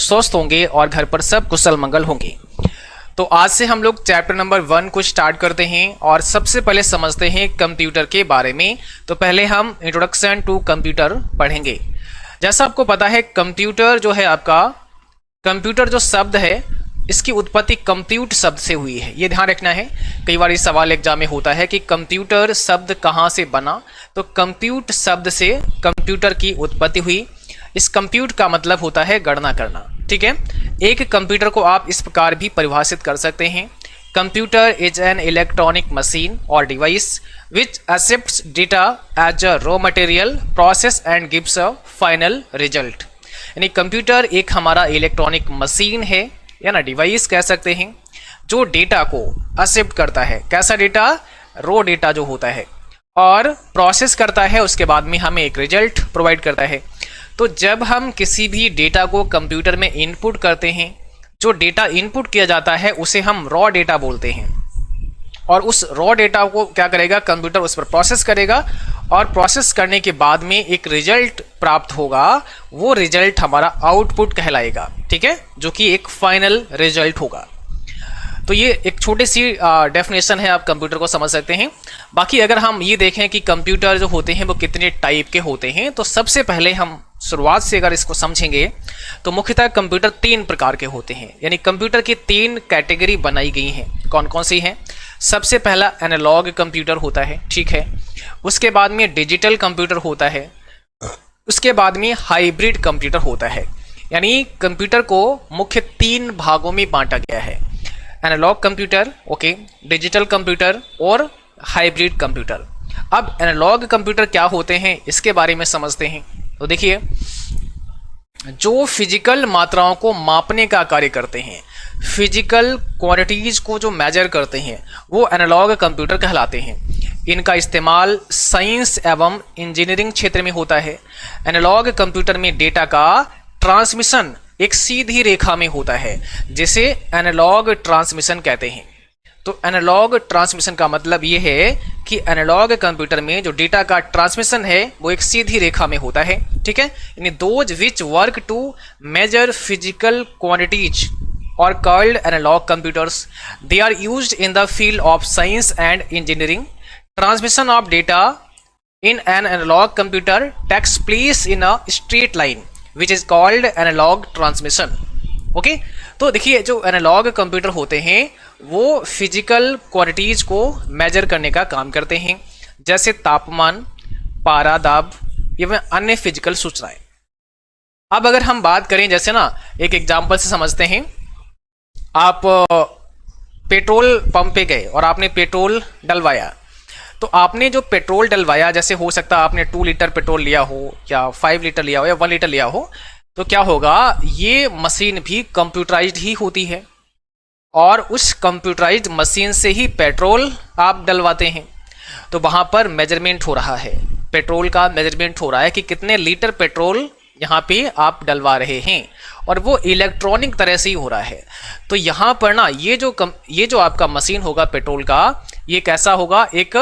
स्वस्थ होंगे और घर पर सब कुशल मंगल होंगे। तो आज से हम लोग चैप्टर नंबर 1 को स्टार्ट करते हैं और सबसे पहले समझते हैं कंप्यूटर के बारे में। तो पहले हम इंट्रोडक्शन टू कंप्यूटर पढ़ेंगे। जैसा आपको पता है कंप्यूटर जो है आपका, कंप्यूटर जो शब्द है इसकी उत्पत्ति कंप्यूट शब्द से हुई है। ये ध्यान रखना है, कई बार इस सवाल एग्जाम में होता है कि कंप्यूटर शब्द कहाँ से बना। तो कंप्यूट शब्द से कंप्यूटर की उत्पत्ति हुई। इस कंप्यूट का मतलब होता है गणना करना, ठीक है। एक कंप्यूटर को आप इस प्रकार भी परिभाषित कर सकते हैं, computer is an electronic machine और device which accepts data as a raw material process and gives a final result. यानी कंप्यूटर एक हमारा इलेक्ट्रॉनिक मशीन है या ना डिवाइस कह सकते हैं, जो डेटा को एक्सेप्ट करता है। कैसा डेटा? रॉ डेटा जो होता है, और प्रोसेस करता है, उसके बाद में हमें एक रिजल्ट प्रोवाइड करता है। तो जब हम किसी भी डेटा को कंप्यूटर में इनपुट करते हैं, जो डेटा इनपुट किया जाता है उसे हम रॉ डेटा बोलते हैं, और उस रॉ डेटा को क्या करेगा कंप्यूटर, उस पर प्रोसेस करेगा, और प्रोसेस करने के बाद में एक रिजल्ट प्राप्त होगा। वो रिजल्ट हमारा आउटपुट कहलाएगा, ठीक है, जो कि एक फाइनल रिजल्ट होगा। तो ये एक छोटी सी डेफिनेशन है, आप कंप्यूटर को समझ सकते हैं। बाकी अगर हम ये देखें कि कंप्यूटर जो होते हैं वो कितने टाइप के होते हैं, तो सबसे पहले हम शुरुआत से अगर इसको समझेंगे तो मुख्यतः कंप्यूटर 3 प्रकार के होते हैं। यानी कंप्यूटर की 3 कैटेगरी बनाई गई हैं। कौन कौन सी हैं? सबसे पहला एनालॉग कंप्यूटर होता है, ठीक है। उसके बाद में डिजिटल कंप्यूटर होता है। उसके बाद में हाइब्रिड कंप्यूटर होता है। यानी कंप्यूटर को मुख्य 3 भागों में बांटा गया है, analog computer, okay, digital computer और हाइब्रिड कंप्यूटर। अब एनालॉग कंप्यूटर क्या होते हैं इसके बारे में समझते हैं। तो देखिए, जो फिजिकल मात्राओं को मापने का कार्य करते हैं, फिजिकल क्वांटिटीज को जो मेजर करते हैं, वो एनालॉग कंप्यूटर कहलाते हैं। इनका इस्तेमाल साइंस एवं इंजीनियरिंग क्षेत्र में होता है। एनालॉग कंप्यूटर में डेटा का ट्रांसमिशन एक सीधी रेखा में होता है, जिसे एनालॉग ट्रांसमिशन कहते हैं। तो एनालॉग ट्रांसमिशन का मतलब ये है कि एनालॉग कंप्यूटर में जो डेटा का ट्रांसमिशन है वो एक सीधी रेखा में होता है, ठीक है। यानी those which work to measure physical quantities और called analog computers, they are used in the field of science and engineering. Transmission of data in an analog computer takes place in a straight line which is called analog transmission, okay. तो देखिए, जो analogue computer होते हैं वो physical quantities को major करने का काम करते हैं, जैसे तापमान, पारा, दाब, एवं अन्य फिजिकल सूचनाएं। अब अगर हम बात करें, जैसे ना एक एग्जांपल से समझते हैं, आप पेट्रोल पंप पे गए और आपने पेट्रोल डलवाया। तो आपने जो पेट्रोल डलवाया, जैसे हो सकता है आपने 2 लीटर पेट्रोल लिया हो या 5 लीटर लिया हो या 1 लीटर लिया हो, तो क्या होगा, ये मशीन भी कंप्यूटराइज्ड ही होती है, और उस कंप्यूटराइज्ड मशीन से ही पेट्रोल आप डलवाते हैं। तो वहाँ पर मेजरमेंट हो रहा है, पेट्रोल का मेजरमेंट हो रहा है कि कितने लीटर पेट्रोल यहाँ पे आप डलवा रहे हैं, और वो इलेक्ट्रॉनिक तरह से ही हो रहा है। तो यहाँ पर ना ये जो आपका मशीन होगा पेट्रोल का, ये कैसा होगा, एक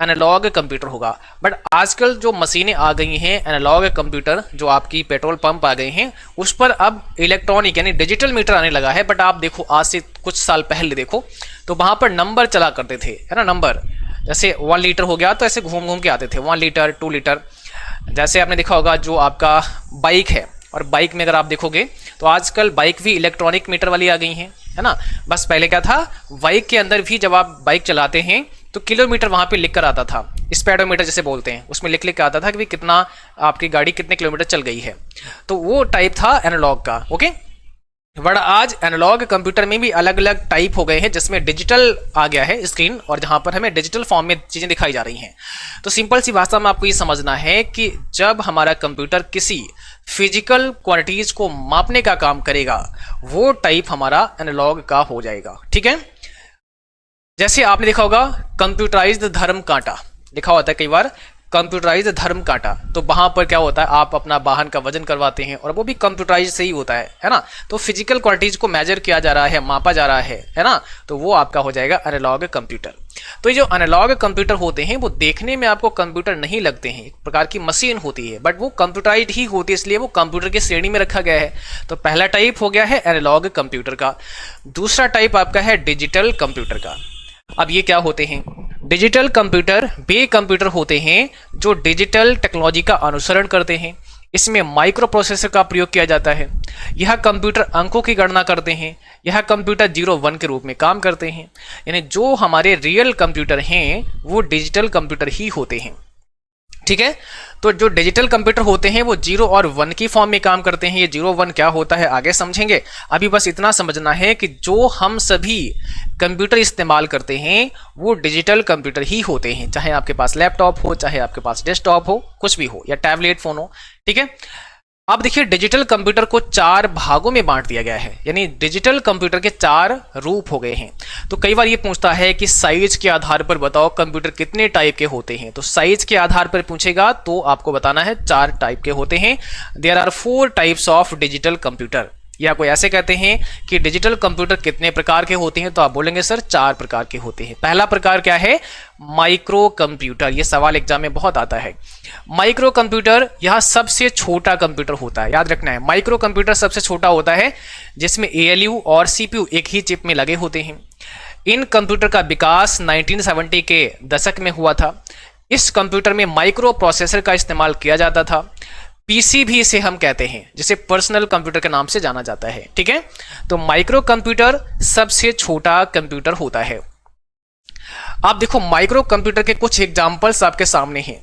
एनालॉग कंप्यूटर होगा। बट आजकल जो मशीनें आ गई हैं एनालॉग कंप्यूटर, जो आपकी पेट्रोल पंप आ गए हैं, उस पर अब इलेक्ट्रॉनिक यानी डिजिटल मीटर आने लगा है। बट आप देखो, आज से कुछ साल पहले देखो तो वहाँ पर नंबर चला करते थे, है ना, नंबर। जैसे 1 लीटर हो गया तो ऐसे घूम घूम के आते थे, 1 लीटर, 2 लीटर। जैसे आपने देखा होगा जो आपका बाइक है, और बाइक में अगर आप देखोगे तो आजकल बाइक भी इलेक्ट्रॉनिक मीटर वाली आ गई हैं, है ना। बस पहले क्या था, बाइक के अंदर भी जब आप बाइक चलाते हैं तो किलोमीटर वहाँ पे लिख कर आता था, स्पीडोमीटर जिसे बोलते हैं, उसमें लिख लिख के आता था कि कितना आपकी गाड़ी कितने किलोमीटर चल गई है। तो वो टाइप था एनालॉग का, ओके। बट आज एनालॉग कंप्यूटर में भी अलग अलग टाइप हो गए हैं, जिसमें डिजिटल आ गया है स्क्रीन, और जहाँ पर हमें डिजिटल फॉर्म में चीज़ें दिखाई जा रही हैं। तो सिंपल सी भाषा में आपको ये समझना है कि जब हमारा कंप्यूटर किसी फिजिकल क्वांटिटीज को मापने का काम करेगा, वो टाइप हमारा एनालॉग का हो जाएगा, ठीक है। जैसे आपने देखा होगा कंप्यूटराइज्ड धर्म कांटा लिखा होता है कई बार, कंप्यूटराइज धर्म कांटा, तो वहां पर क्या होता है, आप अपना वाहन का वजन करवाते हैं और वो भी कंप्यूटराइज से ही होता है ना। तो फिजिकल क्वांटिटीज को मेजर किया जा रहा है, मापा जा रहा है ना, तो वो आपका हो जाएगा एनालॉग कंप्यूटर। तो ये जो एनालॉग कंप्यूटर होते हैं वो देखने में आपको कंप्यूटर नहीं लगते हैं, एक प्रकार की मशीन होती है, बट वो कंप्यूटराइज्ड ही होती है, इसलिए वो कंप्यूटर की श्रेणी में रखा गया है। तो पहला टाइप हो गया है एनालॉग कंप्यूटर का। दूसरा टाइप आपका है डिजिटल कंप्यूटर का। अब ये क्या होते हैं? डिजिटल कंप्यूटर वे कंप्यूटर होते हैं जो डिजिटल टेक्नोलॉजी का अनुसरण करते हैं। इसमें माइक्रो प्रोसेसर का प्रयोग किया जाता है। यह कंप्यूटर अंकों की गणना करते हैं। यह कंप्यूटर 0-1 के रूप में काम करते हैं। यानी जो हमारे रियल कंप्यूटर हैं वो डिजिटल कंप्यूटर ही होते हैं, ठीक है। तो जो डिजिटल कंप्यूटर होते हैं वो 0 और 1 की फॉर्म में काम करते हैं। ये 0-1 क्या होता है आगे समझेंगे, अभी बस इतना समझना है कि जो हम सभी कंप्यूटर इस्तेमाल करते हैं वो डिजिटल कंप्यूटर ही होते हैं, चाहे आपके पास लैपटॉप हो, चाहे आपके पास डेस्कटॉप हो, कुछ भी हो, या टैबलेट फोन हो, ठीक है। अब देखिए डिजिटल कंप्यूटर को 4 भागों में बांट दिया गया है, यानी डिजिटल कंप्यूटर के 4 रूप हो गए हैं। तो कई बार ये पूछता है कि साइज के आधार पर बताओ कंप्यूटर कितने टाइप के होते हैं। तो साइज के आधार पर पूछेगा तो आपको बताना है 4 टाइप के होते हैं। There are 4 types of digital computer. या कोई ऐसे कहते हैं कि डिजिटल कंप्यूटर कितने प्रकार के होते हैं, तो आप बोलेंगे सर 4 प्रकार के होते हैं। पहला प्रकार क्या है? Micro computer. ये सवाल एग्जाम में बहुत आता है। माइक्रो कंप्यूटर यह सबसे छोटा कंप्यूटर होता है, याद रखना है। माइक्रो कंप्यूटर सबसे छोटा होता है जिसमें ALU और CPU एक ही चिप में लगे होते हैं। इन कंप्यूटर का विकास 1970 के दशक में हुआ था। इस कंप्यूटर में माइक्रो प्रोसेसर का इस्तेमाल किया जाता था। PC भी इसे हम कहते हैं, जिसे पर्सनल कंप्यूटर के नाम से जाना जाता है, ठीक है। तो माइक्रो कंप्यूटर सबसे छोटा कंप्यूटर होता है। आप देखो माइक्रो कंप्यूटर के कुछ एग्जांपल्स आपके सामने हैं,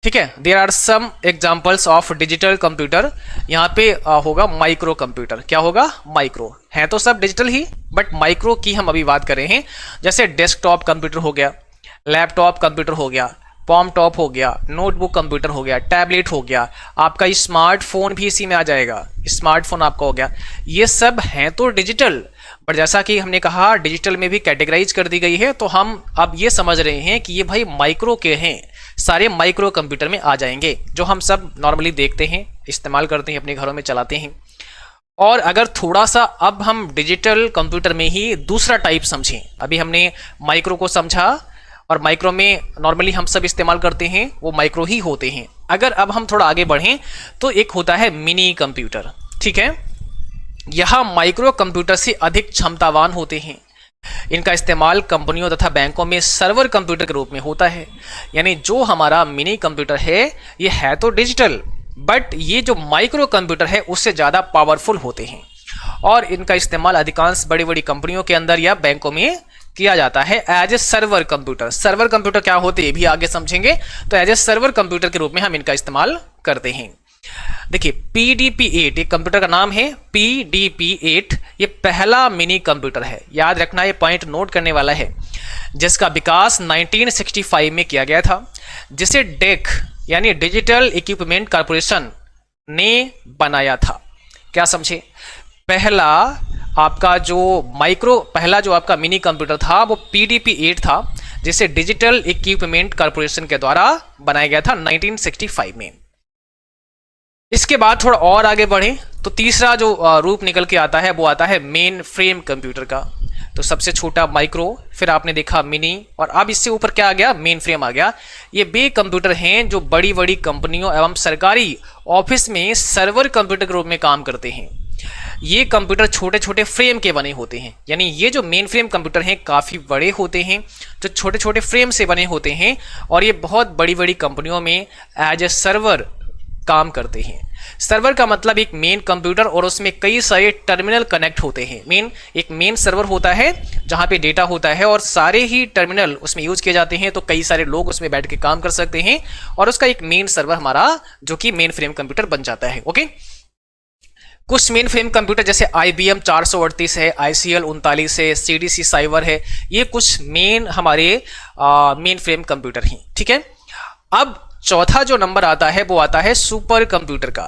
ठीक है। There are some examples of digital computer. यहाँ पे होगा माइक्रो कंप्यूटर। क्या होगा? माइक्रो। है तो सब डिजिटल ही, बट माइक्रो की हम अभी बात कर रहे हैं। जैसे डेस्कटॉप कंप्यूटर हो गया, लैपटॉप कंप्यूटर हो गया, पॉम टॉप हो गया, नोटबुक कंप्यूटर हो गया, टैबलेट हो गया, आपका स्मार्टफोन भी इसी में आ जाएगा। स्मार्टफोन आपका हो गया। ये सब हैं तो डिजिटल, बट जैसा कि हमने कहा डिजिटल में भी कैटेगराइज कर दी गई है, तो हम अब ये समझ रहे हैं कि ये भाई माइक्रो के हैं, सारे माइक्रो कंप्यूटर में आ जाएंगे, जो हम सब नॉर्मली देखते हैं, इस्तेमाल करते हैं, अपने घरों में चलाते हैं। और अगर थोड़ा सा अब हम डिजिटल कंप्यूटर में ही दूसरा टाइप समझें, अभी हमने माइक्रो को समझा और माइक्रो में नॉर्मली हम सब इस्तेमाल करते हैं, वो माइक्रो ही होते हैं। अगर अब हम थोड़ा आगे बढ़ें तो एक होता है मिनी कंप्यूटर, ठीक है। यह माइक्रो कंप्यूटर से अधिक क्षमतावान होते हैं। इनका इस्तेमाल कंपनियों तथा बैंकों में सर्वर कंप्यूटर के रूप में होता है। यानी जो हमारा मिनी कंप्यूटर है ये है तो डिजिटल, बट ये जो माइक्रो कंप्यूटर है उससे ज़्यादा पावरफुल होते हैं और इनका इस्तेमाल अधिकांश बड़ी बड़ी कंपनियों के अंदर या बैंकों में किया जाता है as a server computer. Server computer क्या होते हैं ये भी आगे समझेंगे। तो एज ए सर्वर कंप्यूटर के रूप में हम इनका इस्तेमाल करते हैं। देखिए PDP-8 एक कंप्यूटर का नाम है। PDP-8 ये पहला मिनी कंप्यूटर है, याद रखना, ये पॉइंट नोट करने वाला है, जिसका विकास 1965 में किया गया था, जिसे डेक यानी डिजिटल इक्विपमेंट कॉर्पोरेशन ने बनाया था। क्या समझे? पहला आपका जो आपका मिनी कंप्यूटर था वो PDP-8 था, जिसे डिजिटल इक्विपमेंट कॉर्पोरेशन के द्वारा बनाया गया था 1965 में। इसके बाद थोड़ा और आगे बढ़े तो तीसरा जो रूप निकल के आता है वो आता है मेन फ्रेम कंप्यूटर का। तो सबसे छोटा माइक्रो, फिर आपने देखा मिनी, और अब इससे ऊपर क्या आ गया? मेन फ्रेम आ गया। ये वे कंप्यूटर हैं जो बड़ी बड़ी कंपनियों एवं सरकारी ऑफिस में सर्वर कंप्यूटर के रूप में काम करते हैं। ये कंप्यूटर छोटे छोटे फ्रेम के बने होते हैं, यानी ये जो मेन फ्रेम कंप्यूटर हैं काफ़ी बड़े होते हैं, जो छोटे छोटे फ्रेम से बने होते हैं, और ये बहुत बड़ी बड़ी कंपनियों में एज ए सर्वर काम करते हैं। सर्वर का मतलब एक मेन कंप्यूटर और उसमें कई सारे टर्मिनल कनेक्ट होते हैं। एक मेन सर्वर होता है जहाँ पे डेटा होता है और सारे ही टर्मिनल उसमें यूज किए जाते हैं, तो कई सारे लोग उसमें बैठ के काम कर सकते हैं और उसका एक मेन सर्वर हमारा जो कि मेन फ्रेम कंप्यूटर बन जाता है। ओके, कुछ मेन फ्रेम कंप्यूटर जैसे IBM 438 है, ICL 39 है, CDC साइबर है, ये कुछ मेन हमारे मेन फ्रेम कंप्यूटर हैं। ठीक है, अब चौथा जो नंबर आता है वो आता है सुपर कंप्यूटर का।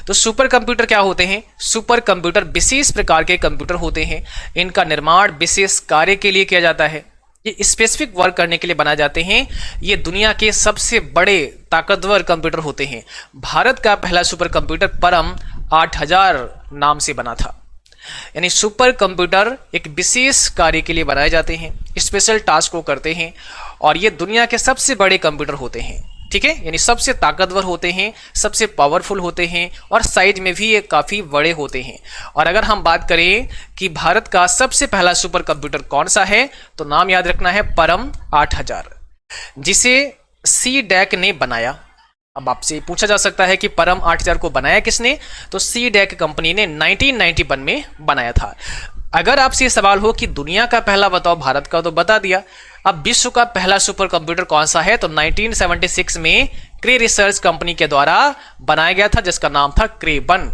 तो सुपर कंप्यूटर क्या होते हैं? सुपर कंप्यूटर विशेष प्रकार के कंप्यूटर होते हैं। इनका निर्माण विशेष कार्य के लिए किया जाता है। ये स्पेसिफिक वर्क करने के लिए बनाए जाते हैं। ये दुनिया के सबसे बड़े ताकतवर कंप्यूटर होते हैं। भारत का पहला सुपर कंप्यूटर परम 8000 नाम से बना था। यानी सुपर कंप्यूटर एक विशेष कार्य के लिए बनाए जाते हैं, स्पेशल टास्क को करते हैं, और ये दुनिया के सबसे बड़े कंप्यूटर होते हैं। ठीक है, यानी सबसे ताकतवर होते हैं, सबसे पावरफुल होते हैं, और साइज में भी ये काफ़ी बड़े होते हैं। और अगर हम बात करें कि भारत का सबसे पहला सुपर कंप्यूटर कौन सा है, तो नाम याद रखना है परम 8000, जिसे CDAC ने बनाया। अब आपसे पूछा जा सकता है कि परम 8000 को बनाया किसने, तो CDAC कंपनी ने 1991 में बनाया था। अगर आपसे सवाल हो कि दुनिया का पहला बताओ, भारत का तो बता दिया। अब विश्व का पहला सुपर कंप्यूटर कौन सा है, तो 1976 में क्रे रिसर्च कंपनी के द्वारा बनाया गया था, जिसका नाम था क्रे-1।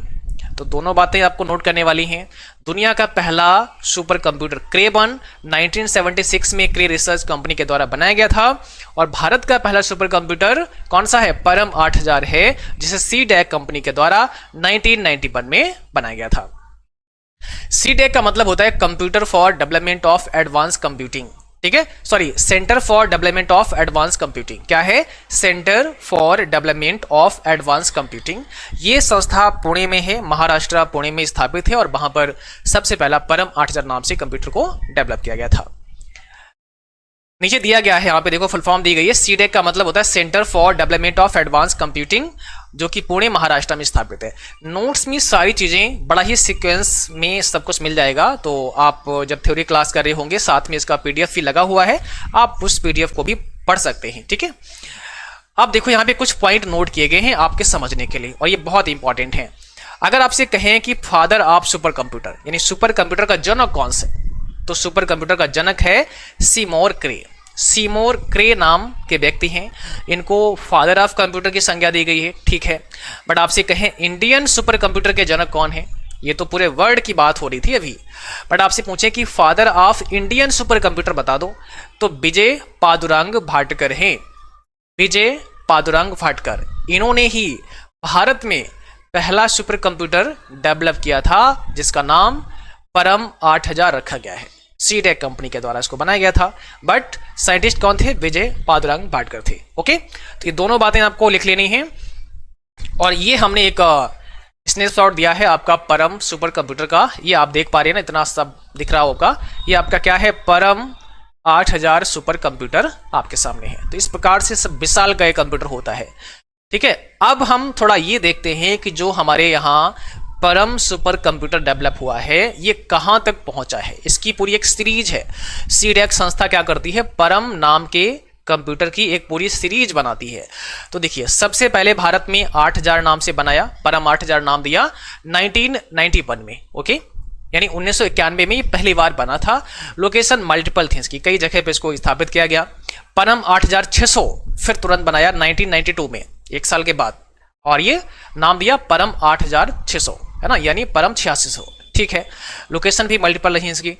तो दोनों बातें आपको नोट करने वाली हैं। दुनिया का पहला सुपर कंप्यूटर क्रे-1 1976 में क्रे रिसर्च कंपनी के द्वारा बनाया गया था, और भारत का पहला सुपर कंप्यूटर कौन सा है, परम 8000 है, जिसे CDAC कंपनी के द्वारा 1991 में बनाया गया था। CDAC का मतलब होता है computer for development of advance computing. ठीक है, sorry, centre for development of advance computing. क्या है, centre for development of advance computing. ये संस्था पुणे में है, महाराष्ट्र पुणे में स्थापित है, और वहां पर सबसे पहला परम 8000 नाम से कंप्यूटर को डेवलप किया गया था। नीचे दिया गया है, यहाँ पे देखो फुल फॉर्म दी गई है। CDAC का मतलब होता है centre for development of advance computing, जो कि पुणे महाराष्ट्र में स्थापित है। नोट्स में सारी चीजें बड़ा ही सीक्वेंस में सब कुछ मिल जाएगा, तो आप जब थ्योरी क्लास कर रहे होंगे साथ में इसका PDF भी लगा हुआ है, आप उस PDF को भी पढ़ सकते हैं। ठीक है, अब देखो यहाँ पे कुछ पॉइंट नोट किए गए हैं आपके समझने के लिए, और ये बहुत इंपॉर्टेंट है। अगर आपसे कहें कि फादर ऑफ सुपर कंप्यूटर, यानी सुपर कंप्यूटर का जनक कौन सा, तो सुपर कंप्यूटर का जनक है सीमोर क्रे। सीमोर क्रे नाम के व्यक्ति हैं, इनको फादर ऑफ कंप्यूटर की संज्ञा दी गई है। ठीक है, बट आपसे कहें इंडियन सुपर कंप्यूटर के जनक कौन है, ये तो पूरे वर्ल्ड की बात हो रही थी अभी, बट आपसे पूछे कि father of Indian super computer बता दो, तो विजय पादुरंग भाटकर हैं। विजय पादुरंग भाटकर, इन्होंने ही भारत में पहला सुपर कंप्यूटर डेवलप किया था, जिसका नाम परम 8000 रखा गया है। CDAC कंपनी के द्वारा इसको बनाया गया था, बट साइंटिस्ट कौन थे, विजय पादुरंग भाटकर थे। ओके, तो ये दोनों बातें आपको लिख लेनी है। और ये हमने एक स्नैपशॉट दिया है आपका परम सुपर कंप्यूटर का, ये आप देख पा रहे हैं ना, इतना सब दिख रहा होगा। ये आपका क्या है, परम 8000 सुपर कंप्यूटर आपके सामने है। तो इस प्रकार से सब विशालकाय कंप्यूटर होता है। ठीक है, अब हम थोड़ा ये देखते हैं कि जो हमारे यहाँ परम सुपर कंप्यूटर डेवलप हुआ है, ये कहां तक पहुंचा है। इसकी पूरी एक सीरीज है। CDAC संस्था क्या करती है, परम नाम के कंप्यूटर की एक पूरी सीरीज बनाती है। तो देखिए, सबसे पहले भारत में 8000 नाम से बनाया, परम 8000 नाम दिया 1991 में। ओके, यानी 1991 में ये पहली बार बना था। लोकेशन मल्टीपल थी इसकी, कई जगह पे इसको स्थापित किया गया। परम 8600 फिर तुरंत बनाया 1992 में, एक साल के बाद, और ये नाम दिया परम 8600, है ना, यानी परम 8600। ठीक है, लोकेशन भी मल्टीपल रही इसकी।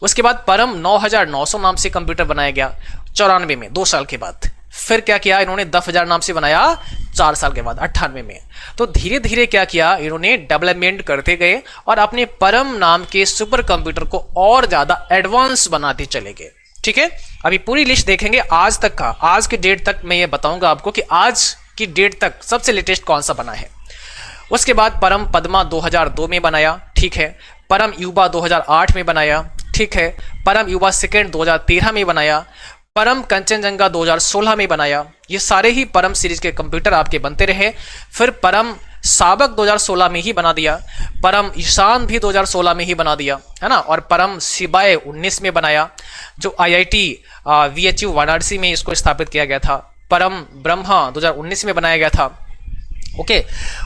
उसके बाद परम 9900 नाम से कंप्यूटर बनाया गया 94 में, 2 साल के बाद। फिर क्या किया इन्होंने, 10000 नाम से बनाया 4 साल के बाद 98 में। तो धीरे धीरे क्या किया इन्होंने, डेवलपमेंट करते गए और अपने परम नाम के सुपर कंप्यूटर को और ज्यादा एडवांस बनाते चले गए। ठीक है, अभी पूरी लिस्ट देखेंगे आज तक का, आज के डेट तक मैं ये बताऊंगा आपको कि आज की डेट तक सबसे लेटेस्ट कौन सा बना है। उसके बाद परम पद्मा 2002 में बनाया। ठीक है, परम युवा 2008 में बनाया। ठीक है, परम युवा सेकेंड 2013 में बनाया। परम कंचनजंगा 2016 में बनाया। ये सारे ही परम सीरीज के कंप्यूटर आपके बनते रहे। फिर परम साबक 2016 में ही बना दिया, परम ईशान भी 2016 में ही बना दिया, है ना, और परम शिवाय 19 में बनाया, जो IIT VHU वाराणसी में इसको स्थापित किया गया था। परम ब्रह्मा 2019 में बनाया गया था। ओके,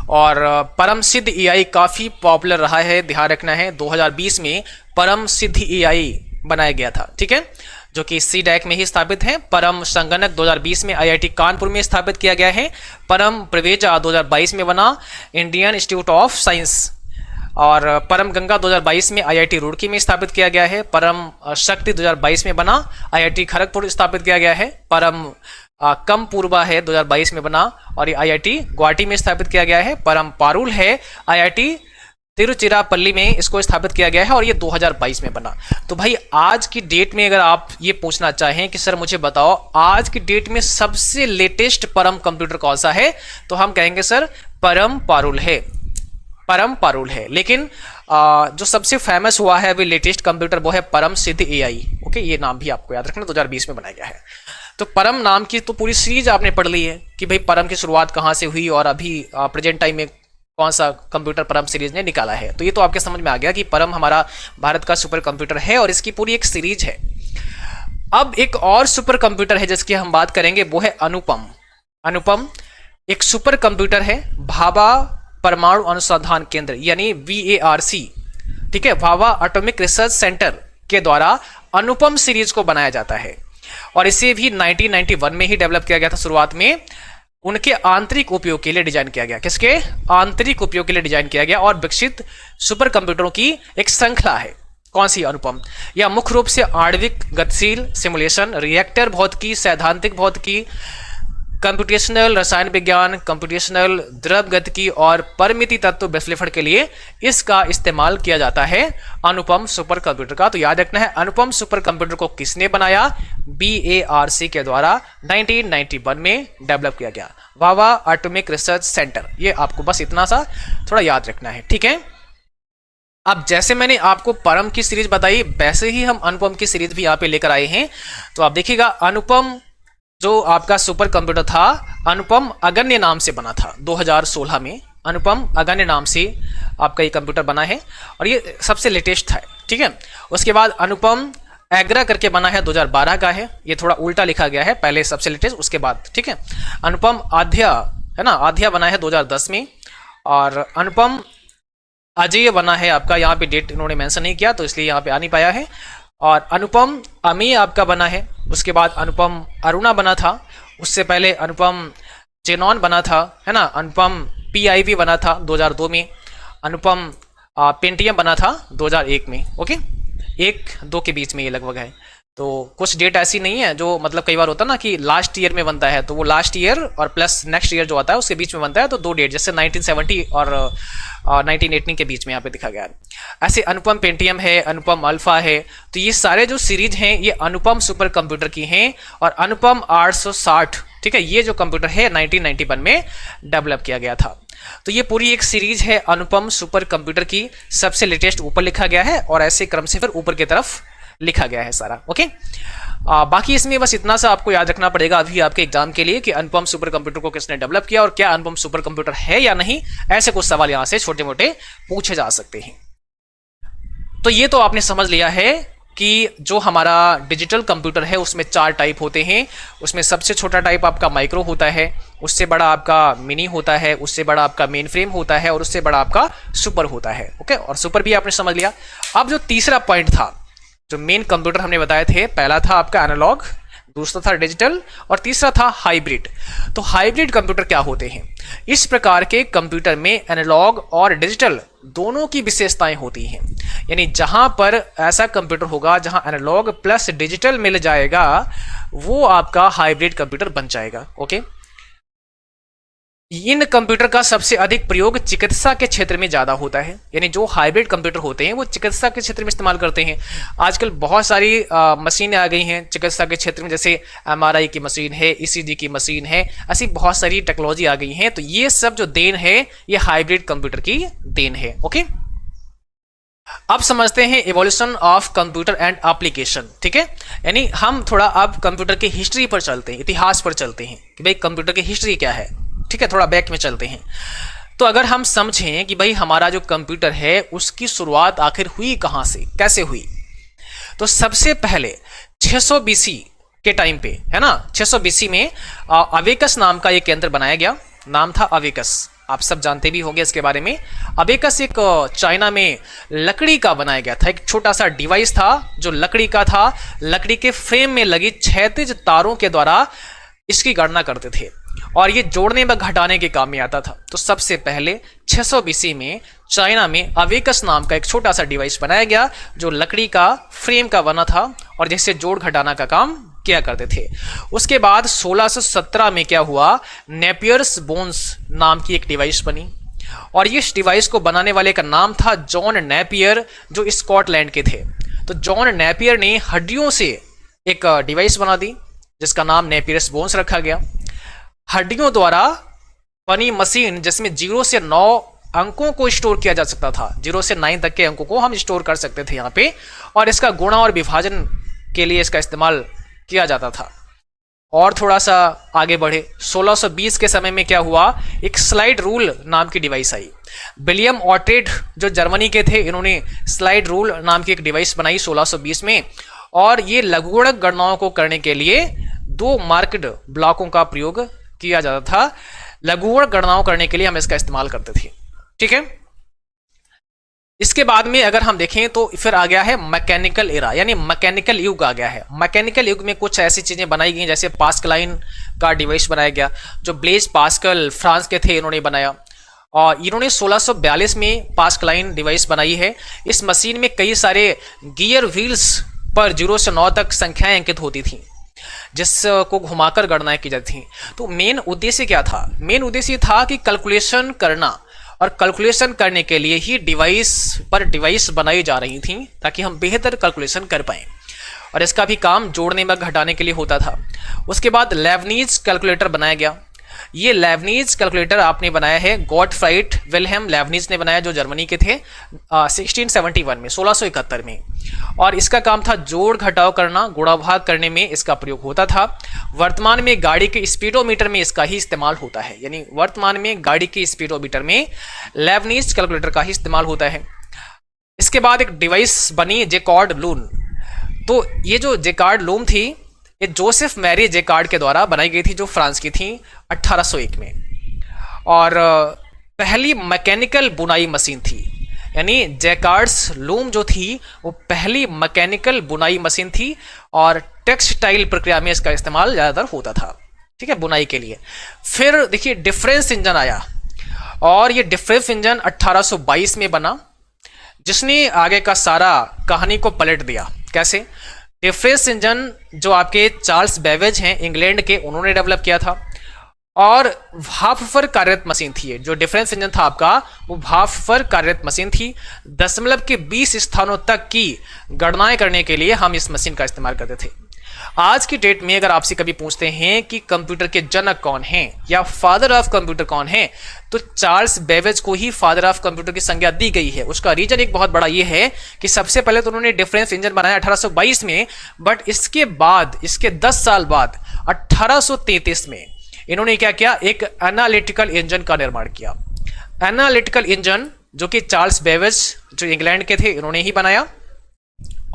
और परम सिद्ध AI काफी पॉपुलर रहा है, ध्यान रखना है। 2020 में परम सिद्ध AI बनाया गया था। ठीक है, जो कि CDAC में ही स्थापित है। परम संगणक 2020 में IIT कानपुर में स्थापित किया गया है। परम प्रवेजा 2022 में बना, इंडियन इंस्टीट्यूट ऑफ साइंस। और परम गंगा 2022 में IIT रुड़की में स्थापित किया गया है। परम शक्ति 2022 में बना, IIT खड़गपुर स्थापित किया गया है। परम कम पूर्वा है 2022 में बना और ये IIT गुवाहाटी में स्थापित किया गया है। परम पारुल है IIT तिरुचिरापल्ली में इसको स्थापित किया गया है और ये 2022 में बना। तो भाई आज की डेट में अगर आप ये पूछना चाहें कि सर मुझे बताओ आज की डेट में सबसे लेटेस्ट परम कंप्यूटर कौन सा है, तो हम कहेंगे सर परम पारुल है, परम पारुल है। लेकिन जो सबसे फेमस हुआ है अभी लेटेस्ट कंप्यूटर वो है परम सिद्ध एआई। ओके, ये नाम भी आपको याद रखना, 2020 में बनाया गया है। तो परम नाम की तो पूरी सीरीज आपने पढ़ ली है कि भाई परम की शुरुआत कहाँ से हुई और अभी प्रेजेंट टाइम में कौन सा कंप्यूटर परम सीरीज ने निकाला है। तो ये तो आपके समझ में आ गया कि परम हमारा भारत का सुपर कंप्यूटर है और इसकी पूरी एक सीरीज है। अब एक और सुपर कंप्यूटर है जिसकी हम बात करेंगे, वो है अनुपम। अनुपम एक सुपर कंप्यूटर है, भाभा परमाणु अनुसंधान केंद्र यानी VARC, ठीक है, भाभा एटॉमिक रिसर्च सेंटर के द्वारा अनुपम सीरीज को बनाया जाता है और इसे भी 1991 में ही डेवलप किया गया था। शुरुआत में उनके आंतरिक उपयोग के लिए डिजाइन किया गया, किसके आंतरिक उपयोग के लिए डिजाइन किया गया और विकसित सुपर कंप्यूटरों की एक श्रृंखला है। कौन सी? अनुपम। यह मुख्य रूप से आणविक गतिशील सिमुलेशन, रिएक्टर भौतिकी, सैद्धांतिक भौतिकी, कंप्यूटेशनल रसायन विज्ञान, कंप्यूटेशनल द्रव गतिकी और परिमिति तत्व विश्लेषण के लिए इसका इस्तेमाल किया जाता है अनुपम सुपर कंप्यूटर का। तो याद रखना है अनुपम सुपर कंप्यूटर को किसने बनाया? VARC के द्वारा 1991 में डेवलप किया गया, भाभा एटॉमिक रिसर्च सेंटर। ये आपको बस इतना सा थोड़ा याद रखना है, ठीक है। अब जैसे मैंने आपको परम की सीरीज बताई वैसे ही हम अनुपम की सीरीज भी यहाँ पे लेकर आए हैं। तो आप देखिएगा अनुपम जो आपका सुपर कंप्यूटर था अनुपम अगन्य नाम से बना था 2016 में। अनुपम अगन्य नाम से आपका ये कंप्यूटर बना है और ये सबसे लेटेस्ट था, ठीक है। उसके बाद अनुपम एग्रा करके बना है, 2012 का है। ये थोड़ा उल्टा लिखा गया है, पहले सबसे लेटेस्ट उसके बाद, ठीक है। अनुपम आध्या है ना, आध्या बना है 2010 में और अनुपम अजय बना है आपका, यहाँ पे डेट इन्होंने मेंशन नहीं किया तो इसलिए यहाँ पे आ नहीं पाया है। और अनुपम अमी आपका बना है। उसके बाद अनुपम अरुणा बना था, उससे पहले अनुपम जेनॉन बना था, है ना। अनुपम PIV बना था 2002 में। अनुपम पेंटियम बना था 2001 में। ओके, 1-2 के बीच में ये लगभग है। तो कुछ डेट ऐसी नहीं है जो मतलब कई बार होता है ना कि लास्ट ईयर में बनता है, तो वो लास्ट ईयर और प्लस नेक्स्ट ईयर जो आता है उसके बीच में बनता है, तो 2 डेट जैसे 1970 और 1918 के बीच में यहाँ पे दिखा गया है। ऐसे अनुपम पेंटियम है, अनुपम अल्फा है। तो ये सारे जो सीरीज हैं ये अनुपम सुपर कंप्यूटर की हैं और अनुपम 860, ठीक है, ये जो कंप्यूटर है 1991 में डेवलप किया गया था। तो ये पूरी एक सीरीज है अनुपम सुपर कंप्यूटर की, सबसे लेटेस्ट ऊपर लिखा गया है और ऐसे क्रम से फिर ऊपर की तरफ लिखा गया है सारा। ओके, बाकी इसमें बस इतना सा आपको याद रखना पड़ेगा अभी आपके एग्जाम के लिए कि अनुपम सुपर कंप्यूटर को किसने डेवलप किया और क्या अनुपम सुपर कंप्यूटर है या नहीं। ऐसे कुछ सवाल यहां से छोटे मोटे पूछे जा सकते हैं। तो ये तो आपने समझ लिया है कि जो हमारा डिजिटल कंप्यूटर है उसमें 4 टाइप होते हैं। उसमें सबसे छोटा टाइप आपका माइक्रो होता है, उससे बड़ा आपका मिनी होता है, उससे बड़ा आपका मेन फ्रेम होता है और उससे बड़ा आपका सुपर होता है। ओके, और सुपर भी आपने समझ लिया। अब जो तीसरा पॉइंट था, जो मेन कंप्यूटर हमने बताए थे, पहला था आपका एनालॉग, दूसरा था डिजिटल और तीसरा था हाइब्रिड। तो हाइब्रिड कंप्यूटर क्या होते हैं? इस प्रकार के कंप्यूटर में एनालॉग और डिजिटल दोनों की विशेषताएं होती हैं। यानी जहां पर ऐसा कंप्यूटर होगा जहां एनालॉग प्लस डिजिटल मिल जाएगा वो आपका हाइब्रिड कंप्यूटर बन जाएगा। ओके, इन कंप्यूटर का सबसे अधिक प्रयोग चिकित्सा के क्षेत्र में ज्यादा होता है। यानी जो हाइब्रिड कंप्यूटर होते हैं वो चिकित्सा के क्षेत्र में इस्तेमाल करते हैं। आजकल बहुत सारी मशीनें आ गई हैं चिकित्सा के क्षेत्र में, जैसे MRI की मशीन है, ECG की मशीन है, ऐसी बहुत सारी टेक्नोलॉजी आ गई हैं। तो ये सब जो देन है ये हाइब्रिड कंप्यूटर की देन है। ओके, अब समझते हैं evolution of computer and application. ठीक है, यानी हम थोड़ा अब कंप्यूटर की हिस्ट्री पर चलते हैं, इतिहास पर चलते हैं कि भाई कंप्यूटर की हिस्ट्री क्या है। ठीक है, थोड़ा बैक में चलते हैं। तो अगर हम समझें कि भाई हमारा जो कंप्यूटर है उसकी शुरुआत आखिर हुई कहां से, कैसे हुई, तो सबसे पहले 600 BC के टाइम पे, है ना, 600 BC में अवेकस नाम का एक केंद्र बनाया गया। नाम था अवेकस, आप सब जानते भी होंगे इसके बारे में। अवेकस एक चाइना में लकड़ी का बनाया गया था, एक छोटा सा डिवाइस था जो लकड़ी का था। लकड़ी के फ्रेम में लगी क्षैतिज तारों के द्वारा इसकी गणना करते थे और ये जोड़ने व घटाने के काम में आता था। तो सबसे पहले 600 BC में चाइना में अवेकस नाम का एक छोटा सा डिवाइस बनाया गया जो लकड़ी का फ्रेम का बना था और जिससे जोड़ घटाना का काम किया करते थे। उसके बाद 1617 में क्या हुआ, नेपियर्स बोन्स नाम की एक डिवाइस बनी। और इस डिवाइस को बनाने वाले का नाम था जॉन नेपियर, जो स्कॉटलैंड के थे। तो जॉन नेपियर ने हड्डियों से एक डिवाइस बना दी जिसका नाम नेपियर्स बोन्स रखा गया। हड्डियों द्वारा बनी मशीन जिसमें 0 से 9 अंकों को स्टोर किया जा सकता था, 0 से 9 तक के अंकों को हम स्टोर कर सकते थे यहाँ पे, और इसका गुणा और विभाजन के लिए इसका इस्तेमाल किया जाता था। और थोड़ा सा आगे बढ़े, 1620 के समय में क्या हुआ, एक स्लाइड रूल नाम की डिवाइस आई। विलियम ऑर्टेड जो जर्मनी के थे, इन्होंने स्लाइड रूल नाम की एक डिवाइस बनाई 1620 में, और ये लघुगणक गणनाओं को करने के लिए 2 मार्क्ड ब्लॉकों का प्रयोग किया जाता था। लघुगणक गणनाओं करने के लिए हम इसका इस्तेमाल करते थे, ठीक है। इसके बाद में अगर हम देखें तो फिर आ गया है मैकेनिकल एरा, यानी मैकेनिकल युग आ गया है। मैकेनिकल युग में कुछ ऐसी चीजें बनाई गई जैसे पास्कलाइन का डिवाइस बनाया गया, जो ब्लेज पास्कल फ्रांस के थे, इन्होंने बनाया, और इन्होंने 1642 में पास्कलाइन डिवाइस बनाई है। इस मशीन में कई सारे गियर व्हील्स पर 0 से 9 तक संख्याएं अंकित होती थी, जिसको घुमाकर गणनाएं की जाती थी। तो मेन उद्देश्य क्या था? मेन उद्देश्य था कि कैलकुलेशन करना, और कैलकुलेशन करने के लिए ही डिवाइस पर डिवाइस बनाई जा रही थी ताकि हम बेहतर कैलकुलेशन कर पाएं, और इसका भी काम जोड़ने में घटाने के लिए होता था। उसके बाद लेबनीज कैलकुलेटर बनाया गया। ये लेबनीज कैलकुलेटर आपने बनाया है गॉटफ्राइड विल्हेम लेबनीज ने बनाया, जो जर्मनी के थे 1671 में, 1671 में, और इसका काम था जोड़ घटाव करना, गुणा भाग करने में इसका प्रयोग होता था। वर्तमान में गाड़ी के स्पीडोमीटर में इसका ही इस्तेमाल होता है, यानी वर्तमान में गाड़ी के स्पीडोमीटर में लेबनीज कैलकुलेटर का ही इस्तेमाल होता है। इसके बाद एक डिवाइस बनी जेकॉर्ड लूम। तो ये जो जेकॉर्ड लूम थी, ये जोसेफ मैरी जेकार्ड के द्वारा बनाई गई थी, जो फ्रांस की थी 1801 में, और पहली मैकेनिकल बुनाई मशीन थी। यानी जैकार्ड्स लूम जो थी वो पहली मैकेनिकल बुनाई मशीन थी, और टेक्सटाइल प्रक्रिया में इसका इस्तेमाल ज़्यादातर होता था, ठीक है, बुनाई के लिए। फिर देखिए डिफरेंस इंजन आया, और ये डिफरेंस इंजन 1822 में बना, जिसने आगे का सारा कहानी को पलट दिया। कैसे? डिफरेंस इंजन जो आपके चार्ल्स बेवेज हैं इंग्लैंड के, उन्होंने डेवलप किया था, और भाप पर कार्यरत मशीन थी। जो डिफरेंस इंजन था आपका, वो भाप पर कार्यरत मशीन थी। दशमलव के 20 स्थानों तक की गणनाएं करने के लिए हम इस मशीन का इस्तेमाल करते थे। आज की डेट में अगर आपसे कभी पूछते हैं कि कंप्यूटर के जनक कौन हैं या फादर ऑफ कंप्यूटर कौन है, तो चार्ल्स बेवेज को ही फादर ऑफ कंप्यूटर की संज्ञा दी गई है। उसका रीजन एक बहुत बड़ा ये है कि सबसे पहले तो उन्होंने डिफरेंस इंजन बनाया 1822 में, बट इसके बाद, इसके 10 साल बाद 1833 में इन्होंने क्या किया, एक एनालिटिकल इंजन का निर्माण किया। एनालिटिकल इंजन जो कि चार्ल्स बेवेज जो इंग्लैंड के थे, इन्होंने ही बनाया,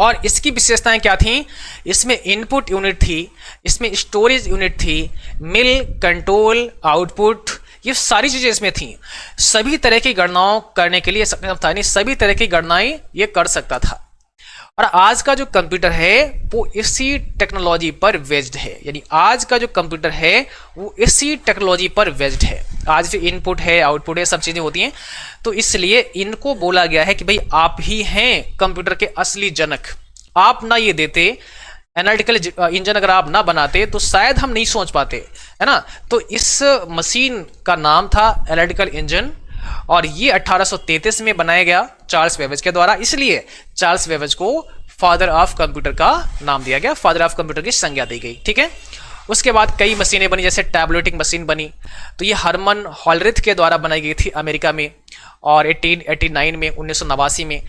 और इसकी विशेषताएं क्या थी? इसमें इनपुट यूनिट थी, इसमें स्टोरेज यूनिट थी, मिल, कंट्रोल, आउटपुट, ये सारी चीजें इसमें थी। सभी तरह की गणनाओं करने के लिए सक्षम था, यानी सभी तरह की गणनाएं ये कर सकता था। और आज का जो कंप्यूटर है वो इसी टेक्नोलॉजी पर बेस्ड है, यानी आज का जो कंप्यूटर है वो इसी टेक्नोलॉजी पर बेस्ड है। आज जो इनपुट है, आउटपुट है, सब चीजें होती हैं, तो इसलिए इनको बोला गया है कि भाई आप ही हैं कंप्यूटर के असली जनक। आप ना ये देते, एनालिटिकल इंजन अगर आप ना बनाते तो शायद हम नहीं सोच पाते, है ना। तो इस मशीन का नाम था एनालिटिकल इंजन, और ये 1833 में बनाया गया चार्ल्स बेवेज के द्वारा, इसलिए चार्ल्स बेवेज को फादर ऑफ कंप्यूटर का नाम दिया गया, फादर ऑफ कंप्यूटर की संज्ञा दी गई, ठीक है। उसके बाद कई मशीनें बनी, जैसे टैबलेटिंग मशीन बनी, तो ये हरमन हॉलरिथ के द्वारा बनाई गई थी अमेरिका में, और 1889 में, 1989 में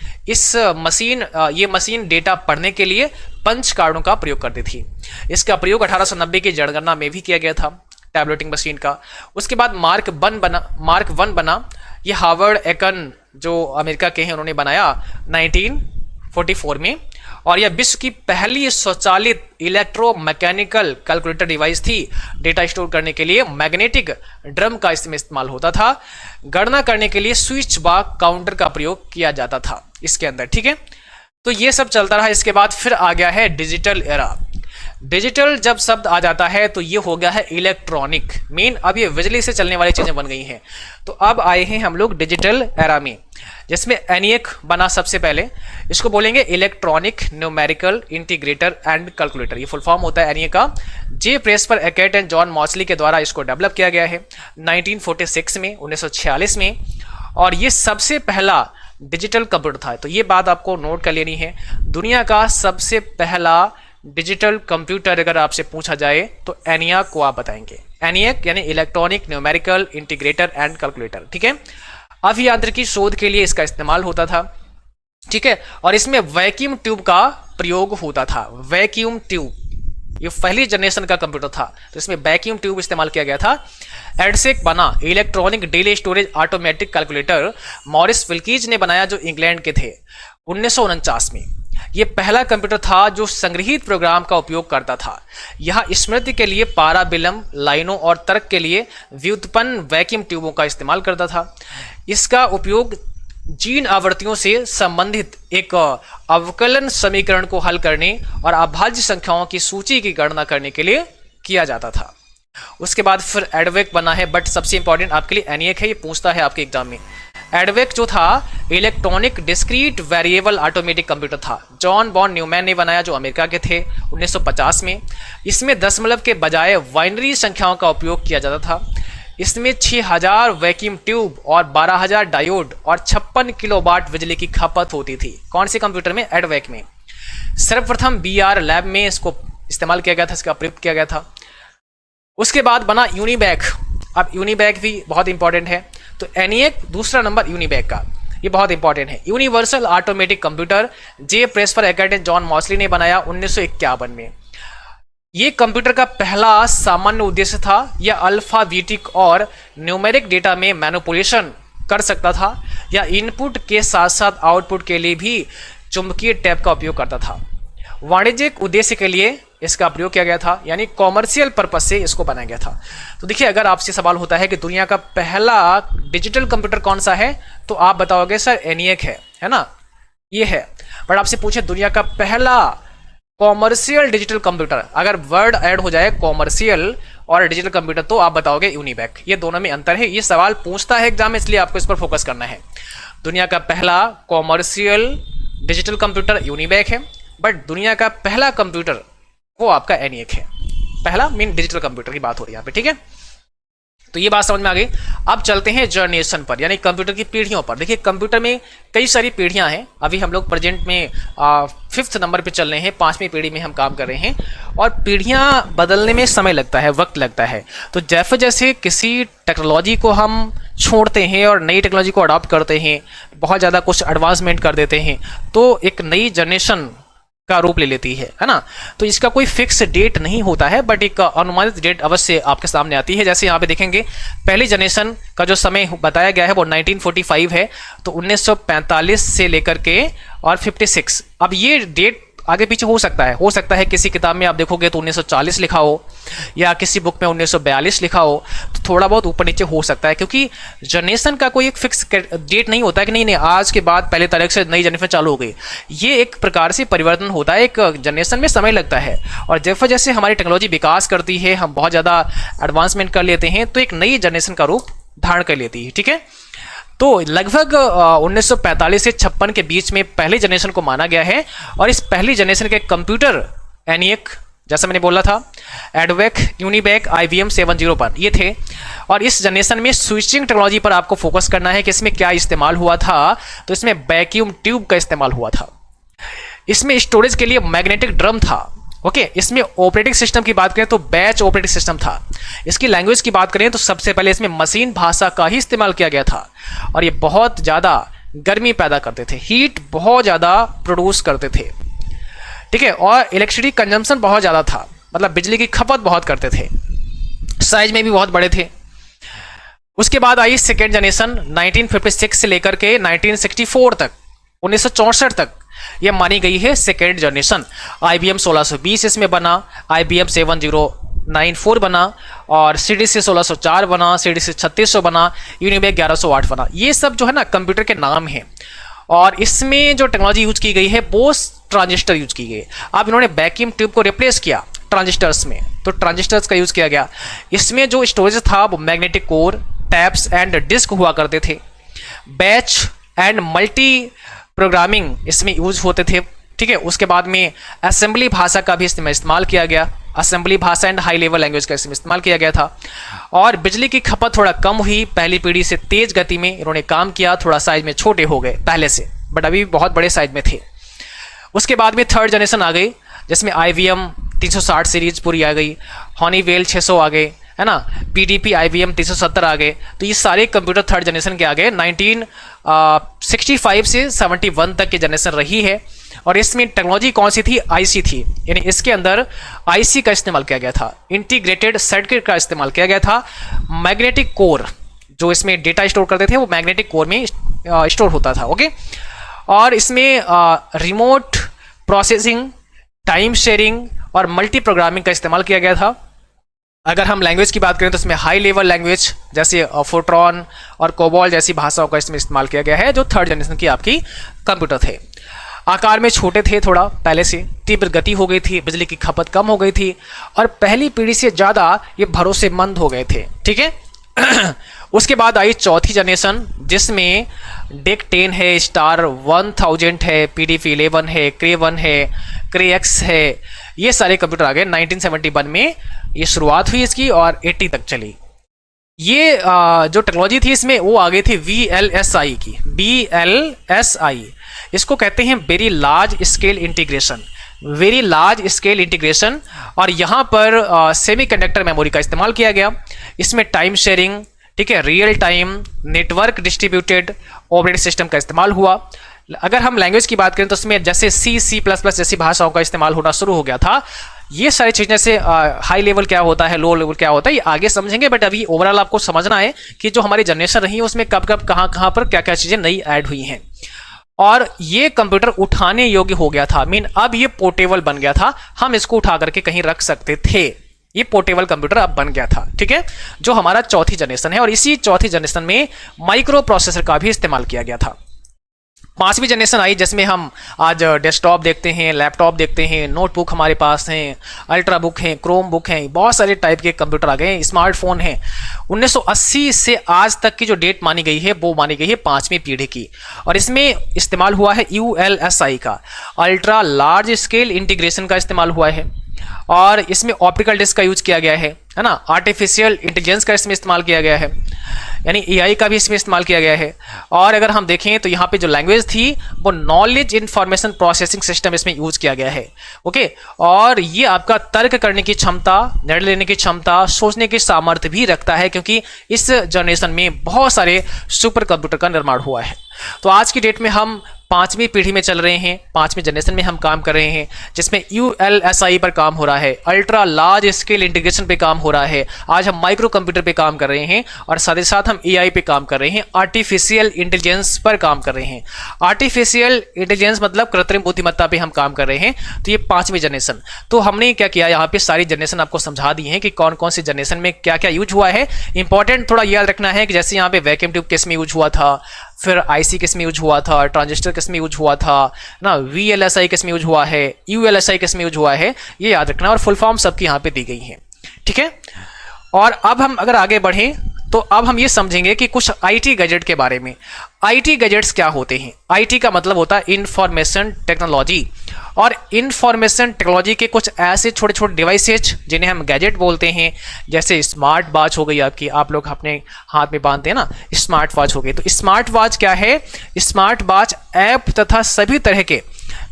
ये मशीन डेटा पढ़ने के लिए पंच कार्डों का प्रयोग करती थी। इसका प्रयोग 1890 की जनगणना में भी किया गया था टैबलेटिंग मशीन का। उसके बाद मार्क 1 बना, ये हार्वर्ड एकन जो अमेरिका के हैं उन्होंने बनाया 1944 में, और यह विश्व की पहली स्वचालित इलेक्ट्रोमैकेनिकल कैलकुलेटर डिवाइस थी। डेटा स्टोर करने के लिए मैग्नेटिक ड्रम का इसमें इस्तेमाल होता था। गणना करने के लिए स्विच बॉक्स काउंटर का प्रयोग किया जाता था इसके अंदर, ठीक है। तो ये सब चलता रहा। इसके बाद फिर आ गया है डिजिटल एरा। डिजिटल जब शब्द आ जाता है तो ये हो गया है इलेक्ट्रॉनिक। मेन अब ये बिजली से चलने वाली चीजें बन गई हैं। तो अब आए हैं हम लोग डिजिटल एरा में, जिसमें एनिएक बना सबसे पहले। इसको बोलेंगे electronic numerical integrator and calculator, ये फुल फॉर्म होता है एनिएक का। जे प्रेसपर एकर्ट एंड जॉन मॉसली के द्वारा इसको डेवलप किया गया है 1946 में, 1946 में। और ये सबसे पहला डिजिटल कंप्यूटर था। तो ये बात आपको नोट कर लेनी है, दुनिया का सबसे पहला डिजिटल कंप्यूटर अगर आपसे पूछा जाए तो ENIAC को आप बताएंगे। ENIAC यानी electronic numerical integrator and calculator, ठीक है। अभियांत्रिकी शोध के लिए इसका इस्तेमाल होता था, ठीक है। और इसमें वैक्यूम ट्यूब का प्रयोग होता था। वैक्यूम ट्यूब, ये पहली जनरेशन का कंप्यूटर था, तो इसमें वैक्यूम ट्यूब इस्तेमाल किया गया था। एडसेक बना electronic delay storage automatic calculator Maurice Wilkes ने बनाया, जो इंग्लैंड के थे 1949 में। यह पहला कंप्यूटर था जो संग्रहीत प्रोग्राम का उपयोग करता था। यह स्मृति के लिए पाराबिलम लाइनों और तर्क के लिए व्युत्पन्न वैक्यूम ट्यूबों का इस्तेमाल करता था। इसका उपयोग जीन आवृत्तियों से संबंधित एक अवकलन समीकरण को हल करने और अभाज्य संख्याओं की सूची की गणना करने के लिए किया जाता था। उसके बाद फिर एडवेक बना है, बट सबसे इंपॉर्टेंट आपके लिए ENIAC है, ये पूछता है आपके एग्जाम में। एडवेक जो था electronic discrete variable automatic computer था, जॉन बॉन न्यूमैन ने बनाया, जो अमेरिका के थे 1950 में। इसमें दशमलव के बजाय बाइनरी संख्याओं का उपयोग किया जाता था। इसमें 6000 वैक्यूम ट्यूब और 12000 डायोड और 56 किलोवाट बिजली की खपत होती थी। कौन से कंप्यूटर में? एडवेक में। सर्वप्रथम BR लैब में इसको इस्तेमाल किया गया था, इसका प्रयोग किया गया था। उसके बाद बना यूनिबैक। अब यूनिबैक भी बहुत इंपॉर्टेंट है, तो ENIAC दूसरा नंबर यूनिबैक का, ये बहुत इंपॉर्टेंट है। यूनिवर्सल ऑटोमेटिक कंप्यूटर जे प्रेसफर एकेट जॉन मॉसली ने बनाया 1951 में। ये कंप्यूटर का पहला सामान्य उद्देश्य था। यह अल्फाबेटिक और न्यूमेरिक डेटा में मैनिपुलेशन कर सकता था, या इनपुट के साथ साथ आउटपुट के लिए भी चुंबकीय टैप का उपयोग करता था। वाणिज्यिक उद्देश्य के लिए इसका प्रयोग किया गया था, यानी कॉमर्शियल पर्पस से इसको बनाया गया था। तो देखिए, अगर आपसे सवाल होता है कि दुनिया का पहला डिजिटल कंप्यूटर कौन सा है, तो आप बताओगे सर ENIAC है ना, ये है। बट आपसे पूछे दुनिया का पहला कॉमर्शियल डिजिटल कंप्यूटर, अगर वर्ड ऐड हो जाए कॉमर्शियल और डिजिटल कंप्यूटर, तो आप बताओगे यूनिबैक। ये दोनों में अंतर है, ये सवाल पूछता है एग्जाम में, इसलिए आपको इस पर फोकस करना है। दुनिया का पहला कॉमर्शियल डिजिटल कंप्यूटर यूनिबैक है, बट दुनिया का पहला कंप्यूटर वो आपका ENIAC है। पहला मीन डिजिटल कंप्यूटर की बात हो रही है यहाँ पे, ठीक है। तो ये बात समझ में आ गई। अब चलते हैं जनरेशन पर, यानी कंप्यूटर की पीढ़ियों पर। देखिए, कंप्यूटर में कई सारी पीढ़ियां हैं। अभी हम लोग प्रेजेंट में 5th नंबर पे चल रहे हैं, 5वीं पीढ़ी में हम काम कर रहे हैं, और पीढ़ियां बदलने में समय लगता है, वक्त लगता है। तो जैसे जैसे किसी टेक्नोलॉजी को हम छोड़ते हैं और नई टेक्नोलॉजी को अडॉप्ट करते हैं, बहुत ज़्यादा कुछ एडवांसमेंट कर देते हैं, तो एक नई जनरेशन का रूप ले लेती है ना। तो इसका कोई फिक्स डेट नहीं होता है, बट एक अनुमानित डेट अवश्य आपके सामने आती है। जैसे यहाँ पे देखेंगे, पहली जनरेशन का जो समय बताया गया है वो 1945 है, तो 1945 से लेकर के और 56। अब ये डेट आगे पीछे हो सकता है किसी किताब में आप देखोगे तो 1940 लिखा हो, या किसी बुक में 1942 लिखा हो, तो थोड़ा बहुत ऊपर नीचे हो सकता है, क्योंकि जनरेशन का कोई एक फिक्स डेट नहीं होता है कि नहीं आज के बाद पहले तारीख से नई जनरेशन चालू हो गई। ये एक प्रकार से परिवर्तन होता है, एक जनरेशन में समय लगता है, और जैसे जैसे हमारी टेक्नोलॉजी विकास करती है, हम बहुत ज़्यादा एडवांसमेंट कर लेते हैं, तो एक नई जनरेशन का रूप धारण कर लेती है, ठीक है। तो लगभग 1945 से 56 के बीच में पहली जनरेशन को माना गया है, और इस पहली जनरेशन के कंप्यूटर ENIAC, जैसा मैंने बोला था, एडवेक, यूनिबैक, IBM 701 ये थे। और इस जनरेशन में स्विचिंग टेक्नोलॉजी पर आपको फोकस करना है कि इसमें क्या इस्तेमाल हुआ था। तो इसमें वैक्यूम ट्यूब का इस्तेमाल हुआ था। इसमें स्टोरेज के लिए मैग्नेटिक ड्रम था, ओके। इसमें ऑपरेटिंग सिस्टम की बात करें तो बैच ऑपरेटिंग सिस्टम था। इसकी लैंग्वेज की बात करें तो सबसे पहले इसमें मशीन भाषा का ही इस्तेमाल किया गया था, और ये बहुत ज़्यादा गर्मी पैदा करते थे, हीट बहुत ज़्यादा प्रोड्यूस करते थे, ठीक है। और इलेक्ट्रिसिटी कंजम्पशन बहुत ज़्यादा था, मतलब बिजली की खपत बहुत करते थे, साइज में भी बहुत बड़े थे। उसके बाद आई सेकेंड जनरेशन 1956 से लेकर के 1964 तक, 1964 तक यह मानी गई है सेकेंड जनरेशन। IBM 1620 इसमें बना, IBM 7094 बना, और CDC 1604 बना, CDC 3600 बना, यूनिबैक 1108 बना। ये सब जो है ना कंप्यूटर के नाम हैं, और इसमें जो टेक्नोलॉजी यूज की गई है वो ट्रांजिस्टर यूज की गई। अब इन्होंने वैक्यूम ट्यूब को रिप्लेस किया ट्रांजिस्टर्स में, तो ट्रांजिस्टर्स का यूज किया गया। इसमें जो स्टोरेज था वो magnetic core, tapes and disk हुआ करते थे। बैच एंड मल्टी प्रोग्रामिंग इसमें यूज होते थे, ठीक है। उसके बाद में असेंबली भाषा का भी इसमें इस्तेमाल किया गया, असेंबली भाषा एंड हाई लेवल लैंग्वेज का इसमें इस्तेमाल किया गया था। और बिजली की खपत थोड़ा कम हुई, पहली पीढ़ी से तेज गति में इन्होंने काम किया, थोड़ा साइज में छोटे हो गए पहले से, बट अभी बहुत बड़े साइज में थे। उसके बाद में थर्ड जनरेशन आ गई, जिसमें IBM 360 सीरीज पूरी आ गई, हॉनीवेल 600 आ गए, है ना, PDP IBM 370 आ गए। तो ये सारे कंप्यूटर थर्ड जनरेशन के आ गए। 1965 से 71 तक की जनरेशन रही है। और इसमें टेक्नोलॉजी कौन सी थी? IC थी, यानी इसके अंदर IC का इस्तेमाल किया गया था, इंटीग्रेटेड सर्किट का इस्तेमाल किया गया था। मैग्नेटिक कोर, जो इसमें डेटा स्टोर करते थे वो मैग्नेटिक कोर में स्टोर होता था। ओके। और इसमें रिमोट प्रोसेसिंग, टाइम शेयरिंग और मल्टी प्रोग्रामिंग का इस्तेमाल किया गया था। अगर हम लैंग्वेज की बात करें तो इसमें हाई लेवल लैंग्वेज जैसे फोर्ट्रॉन और कोबॉल जैसी भाषाओं का इसमें इस्तेमाल किया गया है, जो थर्ड जनरेशन की आपकी कंप्यूटर थे। आकार में छोटे थे थोड़ा पहले से, तीव्र गति हो गई थी, बिजली की खपत कम हो गई थी, और पहली पीढ़ी से ज़्यादा ये भरोसेमंद हो गए थे। ठीक है। उसके बाद आई चौथी जनरेशन, जिसमें डेक 10 है, स्टार 1000 है, PDP 11 है, क्रे 1 है, क्रे X है। ये सारे कंप्यूटर आ गए। 1971 में ये शुरुआत हुई इसकी और 80 तक चली। ये जो टेक्नोलॉजी थी इसमें वो आ गई थी VLSI की, VLSI। इसको कहते हैं very large scale integration, very large scale integration. और यहाँ पर सेमीकंडक्टर मेमोरी का इस्तेमाल किया गया। इसमें टाइम शेयरिंग, ठीक है, real time network distributed operating system का इस्तेमाल हुआ। अगर हम लैंग्वेज की बात करें तो उसमें जैसे C++ जैसी भाषाओं का इस्तेमाल होना शुरू हो गया था। ये सारी चीज़ें से हाई लेवल क्या होता है, लो लेवल क्या होता है, ये आगे समझेंगे, बट अभी ओवरऑल आपको समझना है कि जो हमारी जनरेशन रही है उसमें कब कब कहाँ पर क्या क्या चीज़ें नई ऐड हुई हैं। और ये कंप्यूटर उठाने योग्य हो गया था, मीन अब ये पोर्टेबल बन गया था, हम इसको उठा करके कहीं रख सकते थे। ये पोर्टेबल कंप्यूटर अब बन गया था। ठीक है, जो हमारा चौथी जनरेशन है। और इसी चौथी जनरेशन में माइक्रो प्रोसेसर का भी इस्तेमाल किया गया था। पांचवी जनरेशन आई, जिसमें हम आज डेस्कटॉप देखते हैं, लैपटॉप देखते हैं, नोटबुक हमारे पास हैं, अल्ट्रा बुक हैं, क्रोम बुक हैं, बहुत सारे टाइप के कंप्यूटर आ गए हैं, स्मार्टफोन हैं। 1980 से आज तक की जो डेट मानी गई है वो मानी गई है पांचवी पीढ़ी की। और इसमें इस्तेमाल हुआ है ULSI का, अल्ट्रा लार्ज स्केल इंटीग्रेशन का इस्तेमाल हुआ है। और इसमें ऑप्टिकल डिस्क का यूज किया गया है ना, आर्टिफिशियल इंटेलिजेंस का इसमें इस्तेमाल किया गया है, यानी AI का भी इसमें इस्तेमाल किया गया है। और अगर हम देखें तो यहाँ पे जो लैंग्वेज थी वो नॉलेज इंफॉर्मेशन प्रोसेसिंग सिस्टम इसमें यूज किया गया है। ओके। और ये आपका तर्क करने की क्षमता, निर्णय लेने की क्षमता, सोचने की सामर्थ्य भी रखता है, क्योंकि इस जनरेशन में बहुत सारे सुपर कंप्यूटर का निर्माण हुआ है। तो आज की डेट में हम पांचवी पीढ़ी में चल रहे हैं, पांचवी जनरेशन में हम काम कर रहे हैं, जिसमें ULSI पर काम हो रहा है, अल्ट्रा लार्ज स्केल इंटीग्रेशन पे काम हो रहा है। आज हम माइक्रो कंप्यूटर पे काम कर रहे हैं और साथ ही साथ हम AI पे काम कर रहे हैं, आर्टिफिशियल इंटेलिजेंस पर काम कर रहे हैं। आर्टिफिशियल इंटेलिजेंस मतलब कृत्रिम बुद्धिमत्ता पे हम काम कर रहे हैं। तो ये पांचवी जनरेशन। तो हमने क्या किया, यहाँ पे सारी जनरेशन आपको समझा दी है कि कौन कौन सी जनरेशन में क्या क्या यूज हुआ है। इंपॉर्टेंट थोड़ा याद रखना है कि जैसे यहाँ पे वैक्यूम ट्यूब किस में यूज हुआ था, फिर IC किस में यूज हुआ था, ट्रांजिस्टर किस में यूज हुआ था ना, VLSI किस में यूज हुआ है, ULSI किस में यूज हुआ है, ये याद रखना। और फुल फॉर्म सबकी यहाँ पे दी गई है। ठीक है। और अब हम अगर आगे बढ़ें तो अब हम ये समझेंगे कि कुछ IT गैजेट के बारे में। IT गैजेट्स क्या होते हैं? IT का मतलब होता है इंफॉर्मेशन टेक्नोलॉजी। और इंफॉर्मेशन टेक्नोलॉजी के कुछ ऐसे छोटे छोटे डिवाइसेज जिन्हें हम गैजेट बोलते हैं, जैसे स्मार्ट वॉच हो गई आपकी, आप लोग अपने हाथ में बांधते हैं ना, स्मार्ट वॉच हो गई। तो स्मार्ट वॉच क्या है? स्मार्ट वॉच ऐप तथा सभी तरह के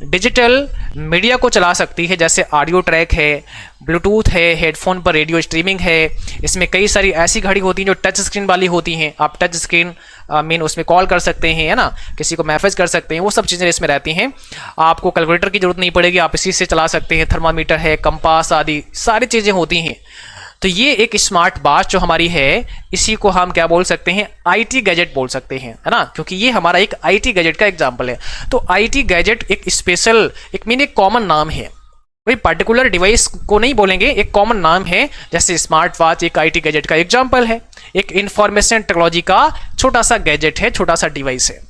डिजिटल मीडिया को चला सकती है, जैसे ऑडियो ट्रैक है, ब्लूटूथ है, हेडफोन पर रेडियो स्ट्रीमिंग है। इसमें कई सारी ऐसी घड़ी होती हैं जो टच स्क्रीन वाली होती हैं, आप टच स्क्रीन मीन उसमें कॉल कर सकते हैं, है ना, किसी को मैसेज कर सकते हैं, वो सब चीज़ें इसमें रहती हैं। आपको कैलकुलेटर की जरूरत नहीं पड़ेगी, आप इसी से चला सकते हैं। थर्मामीटर है, कंपास आदि सारी चीज़ें होती हैं। तो ये एक स्मार्ट वॉच जो हमारी है, इसी को हम क्या बोल सकते हैं? IT गैजेट बोल सकते हैं, है ना, क्योंकि ये हमारा एक IT गैजेट का एग्जाम्पल है। तो IT गैजेट एक स्पेशल, एक मीन एक कॉमन नाम है, कोई पर्टिकुलर डिवाइस को नहीं बोलेंगे, एक कॉमन नाम है। जैसे स्मार्ट वॉच एक IT गैजेट का एग्जाम्पल है, एक इंफॉर्मेशन टेक्नोलॉजी का छोटा सा गैजेट है, छोटा सा डिवाइस है।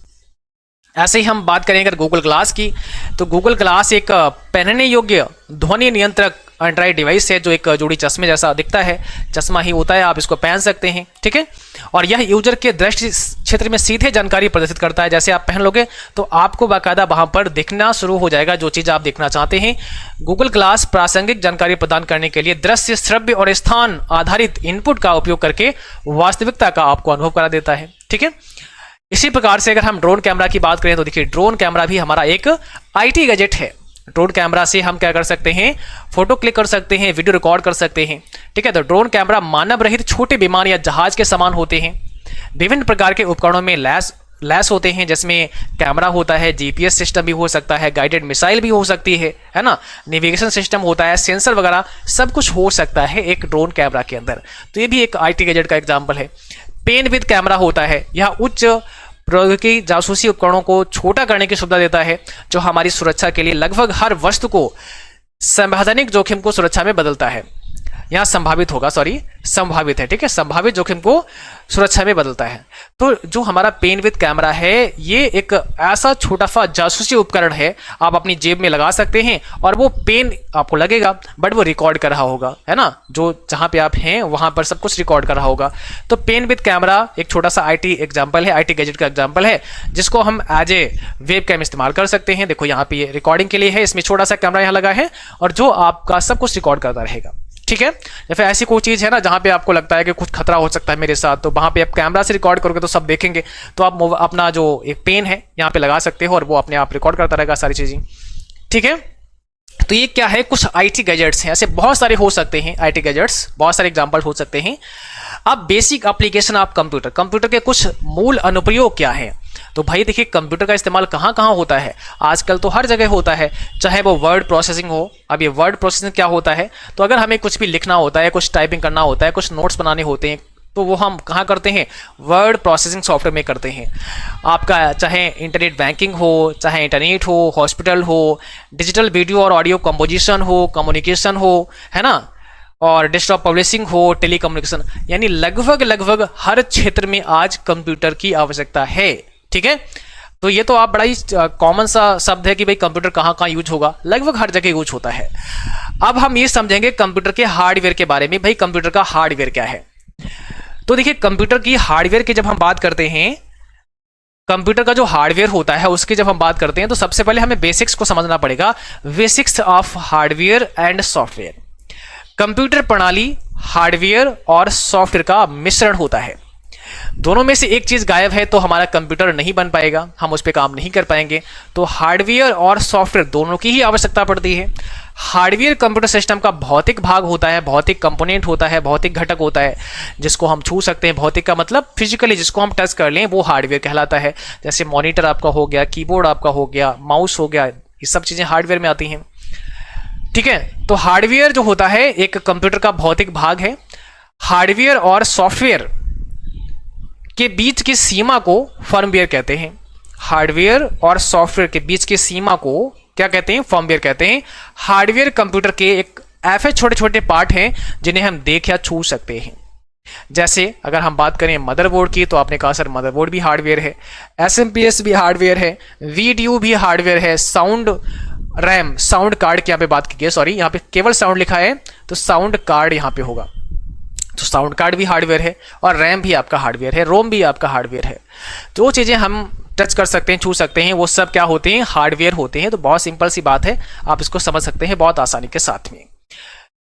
ऐसे ही हम बात करें अगर गूगल ग्लास की, तो गूगल ग्लास एक पहनने योग्य ध्वनि नियंत्रक एंड्रॉइड डिवाइस है जो एक जोड़ी चश्मे जैसा दिखता है, चश्मा ही होता है, आप इसको पहन सकते हैं, ठीक है। और यह यूजर के दृष्टि क्षेत्र में सीधे जानकारी प्रदर्शित करता है। जैसे आप पहन लोगे तो आपको बाकायदा वहां पर दिखना शुरू हो जाएगा जो चीज़ आप देखना चाहते हैं। गूगल ग्लास प्रासंगिक जानकारी प्रदान करने के लिए दृश्य, श्रव्य और स्थान आधारित इनपुट का उपयोग करके वास्तविकता का आपको अनुभव करा देता है, ठीक है। इसी प्रकार से अगर हम ड्रोन कैमरा की बात करें तो देखिए ड्रोन कैमरा भी हमारा एक आईटी गैजेट है। ड्रोन कैमरा से हम क्या कर सकते हैं, फोटो क्लिक कर सकते हैं, वीडियो रिकॉर्ड कर सकते हैं, ठीक है। तो ड्रोन कैमरा मानव रहित छोटे विमान या जहाज के समान होते हैं। विभिन्न प्रकार के उपकरणों में लैस होते हैं, जिसमें कैमरा होता है, जीपीएस सिस्टम भी हो सकता है, गाइडेड मिसाइल भी हो सकती है ना, नेविगेशन सिस्टम होता है, सेंसर वगैरह सब कुछ हो सकता है एक ड्रोन कैमरा के अंदर। तो ये भी एक आईटी गैजेट का एग्जाम्पल है। पेन विद कैमरा होता है, यह उच्च प्रौद्योगिकी जासूसी उपकरणों को छोटा करने की सुविधा देता है, जो हमारी सुरक्षा के लिए लगभग हर वस्तु को संवैधानिक जोखिम को सुरक्षा में बदलता है। यहाँ संभावित है, ठीक है, संभावित जोखिम को सुरक्षा में बदलता है। तो जो हमारा पेन विद कैमरा है ये एक ऐसा छोटा सा जासूसी उपकरण है, आप अपनी जेब में लगा सकते हैं और वो पेन आपको लगेगा बट वो रिकॉर्ड कर रहा होगा, है ना, जो जहाँ पे आप हैं वहाँ पर सब कुछ रिकॉर्ड कर रहा होगा। तो पेन विद कैमरा एक छोटा सा आईटी एग्जाम्पल है, आईटी गैजेट का एग्जाम्पल है, जिसको हम एज ए वेब कैम इस्तेमाल कर सकते हैं। देखो यहाँ पे ये रिकॉर्डिंग के लिए है, इसमें छोटा सा कैमरा यहाँ लगा है और जो आपका सब कुछ रिकॉर्ड करता रहेगा, ठीक है। या फिर ऐसी कोई चीज़ है ना जहाँ पे आपको लगता है कि कुछ खतरा हो सकता है मेरे साथ, तो वहाँ पे आप कैमरा से रिकॉर्ड करोगे तो सब देखेंगे, तो आप अपना जो एक पेन है यहाँ पे लगा सकते हो और वो अपने आप रिकॉर्ड करता रहेगा सारी चीज़ें, ठीक है। तो ये क्या है, कुछ आईटी गैजेट्स हैं, ऐसे बहुत सारे हो सकते हैं आईटी गैजेट्स, बहुत सारे एग्जाम्पल हो सकते हैं। अब बेसिक एप्लीकेशन ऑफ कंप्यूटर के कुछ मूल अनुप्रयोग क्या है। तो भाई देखिए कंप्यूटर का इस्तेमाल कहाँ कहाँ होता है, आजकल तो हर जगह होता है, चाहे वो वर्ड प्रोसेसिंग हो। अब ये वर्ड प्रोसेसिंग क्या होता है, तो अगर हमें कुछ भी लिखना होता है, कुछ टाइपिंग करना होता है, कुछ नोट्स बनाने होते हैं, तो वो हम कहाँ करते हैं, वर्ड प्रोसेसिंग सॉफ्टवेयर में करते हैं। आपका चाहे इंटरनेट बैंकिंग हो, चाहे इंटरनेट हो, हॉस्पिटल हो, डिजिटल वीडियो और ऑडियो कंपोजिशन हो, कम्युनिकेशन हो, है ना, और डेस्कटॉप पब्लिशिंग हो, टेलीकम्युनिकेशन, यानी लगभग हर क्षेत्र में आज कंप्यूटर की आवश्यकता है, ठीक है। तो ये तो आप बड़ा ही कॉमन सा शब्द है कि भाई कंप्यूटर कहाँ कहाँ यूज होगा, लगभग हर जगह यूज होता है। अब हम ये समझेंगे कंप्यूटर के हार्डवेयर के बारे में। भाई कंप्यूटर का हार्डवेयर क्या है, तो देखिए कंप्यूटर की हार्डवेयर की जब हम बात करते हैं, कंप्यूटर का जो हार्डवेयर होता है उसकी जब हम बात करते हैं, तो सबसे पहले हमें बेसिक्स को समझना पड़ेगा, basics of hardware and software. Computer प्रणाली हार्डवेयर और सॉफ्टवेयर का मिश्रण होता है। दोनों में से एक चीज गायब है तो हमारा कंप्यूटर नहीं बन पाएगा, हम उस पर काम नहीं कर पाएंगे। तो हार्डवेयर और सॉफ्टवेयर दोनों की ही आवश्यकता पड़ती है। हार्डवेयर कंप्यूटर सिस्टम का भौतिक भाग होता है, भौतिक कंपोनेंट होता है, भौतिक घटक होता है जिसको हम छू सकते हैं। भौतिक का मतलब फिजिकली जिसको हम टच कर लें वो हार्डवेयर कहलाता है। जैसे मॉनिटर आपका हो गया, कीबोर्ड आपका हो गया, माउस हो गया, ये सब चीजें हार्डवेयर में आती हैं, ठीक है। तो हार्डवेयर जो होता है एक कंप्यूटर का भौतिक भाग है। हार्डवेयर और सॉफ्टवेयर के बीच की सीमा को फर्मवेयर कहते हैं। हार्डवेयर और सॉफ्टवेयर के बीच की सीमा को क्या कहते हैं, फर्मवेयर कहते हैं। हार्डवेयर कंप्यूटर के एक ऐसे छोटे छोटे पार्ट हैं जिन्हें हम देख या छू सकते हैं। जैसे अगर हम बात करें मदरबोर्ड की, तो आपने कहा सर मदरबोर्ड भी हार्डवेयर है, एसएमपीएस भी हार्डवेयर है, वीडीयू भी हार्डवेयर है, साउंड रैम, साउंड कार्ड की यहाँ पे बात की गई, सॉरी यहाँ पे केवल साउंड लिखा है तो साउंड कार्ड यहाँ पे होगा, तो साउंड कार्ड भी हार्डवेयर है, और रैम भी आपका हार्डवेयर है, रोम भी आपका हार्डवेयर है। जो चीज़ें हम टच कर सकते हैं, छू सकते हैं, वो सब क्या होते हैं, हार्डवेयर होते हैं। तो बहुत सिंपल सी बात है, आप इसको समझ सकते हैं बहुत आसानी के साथ में।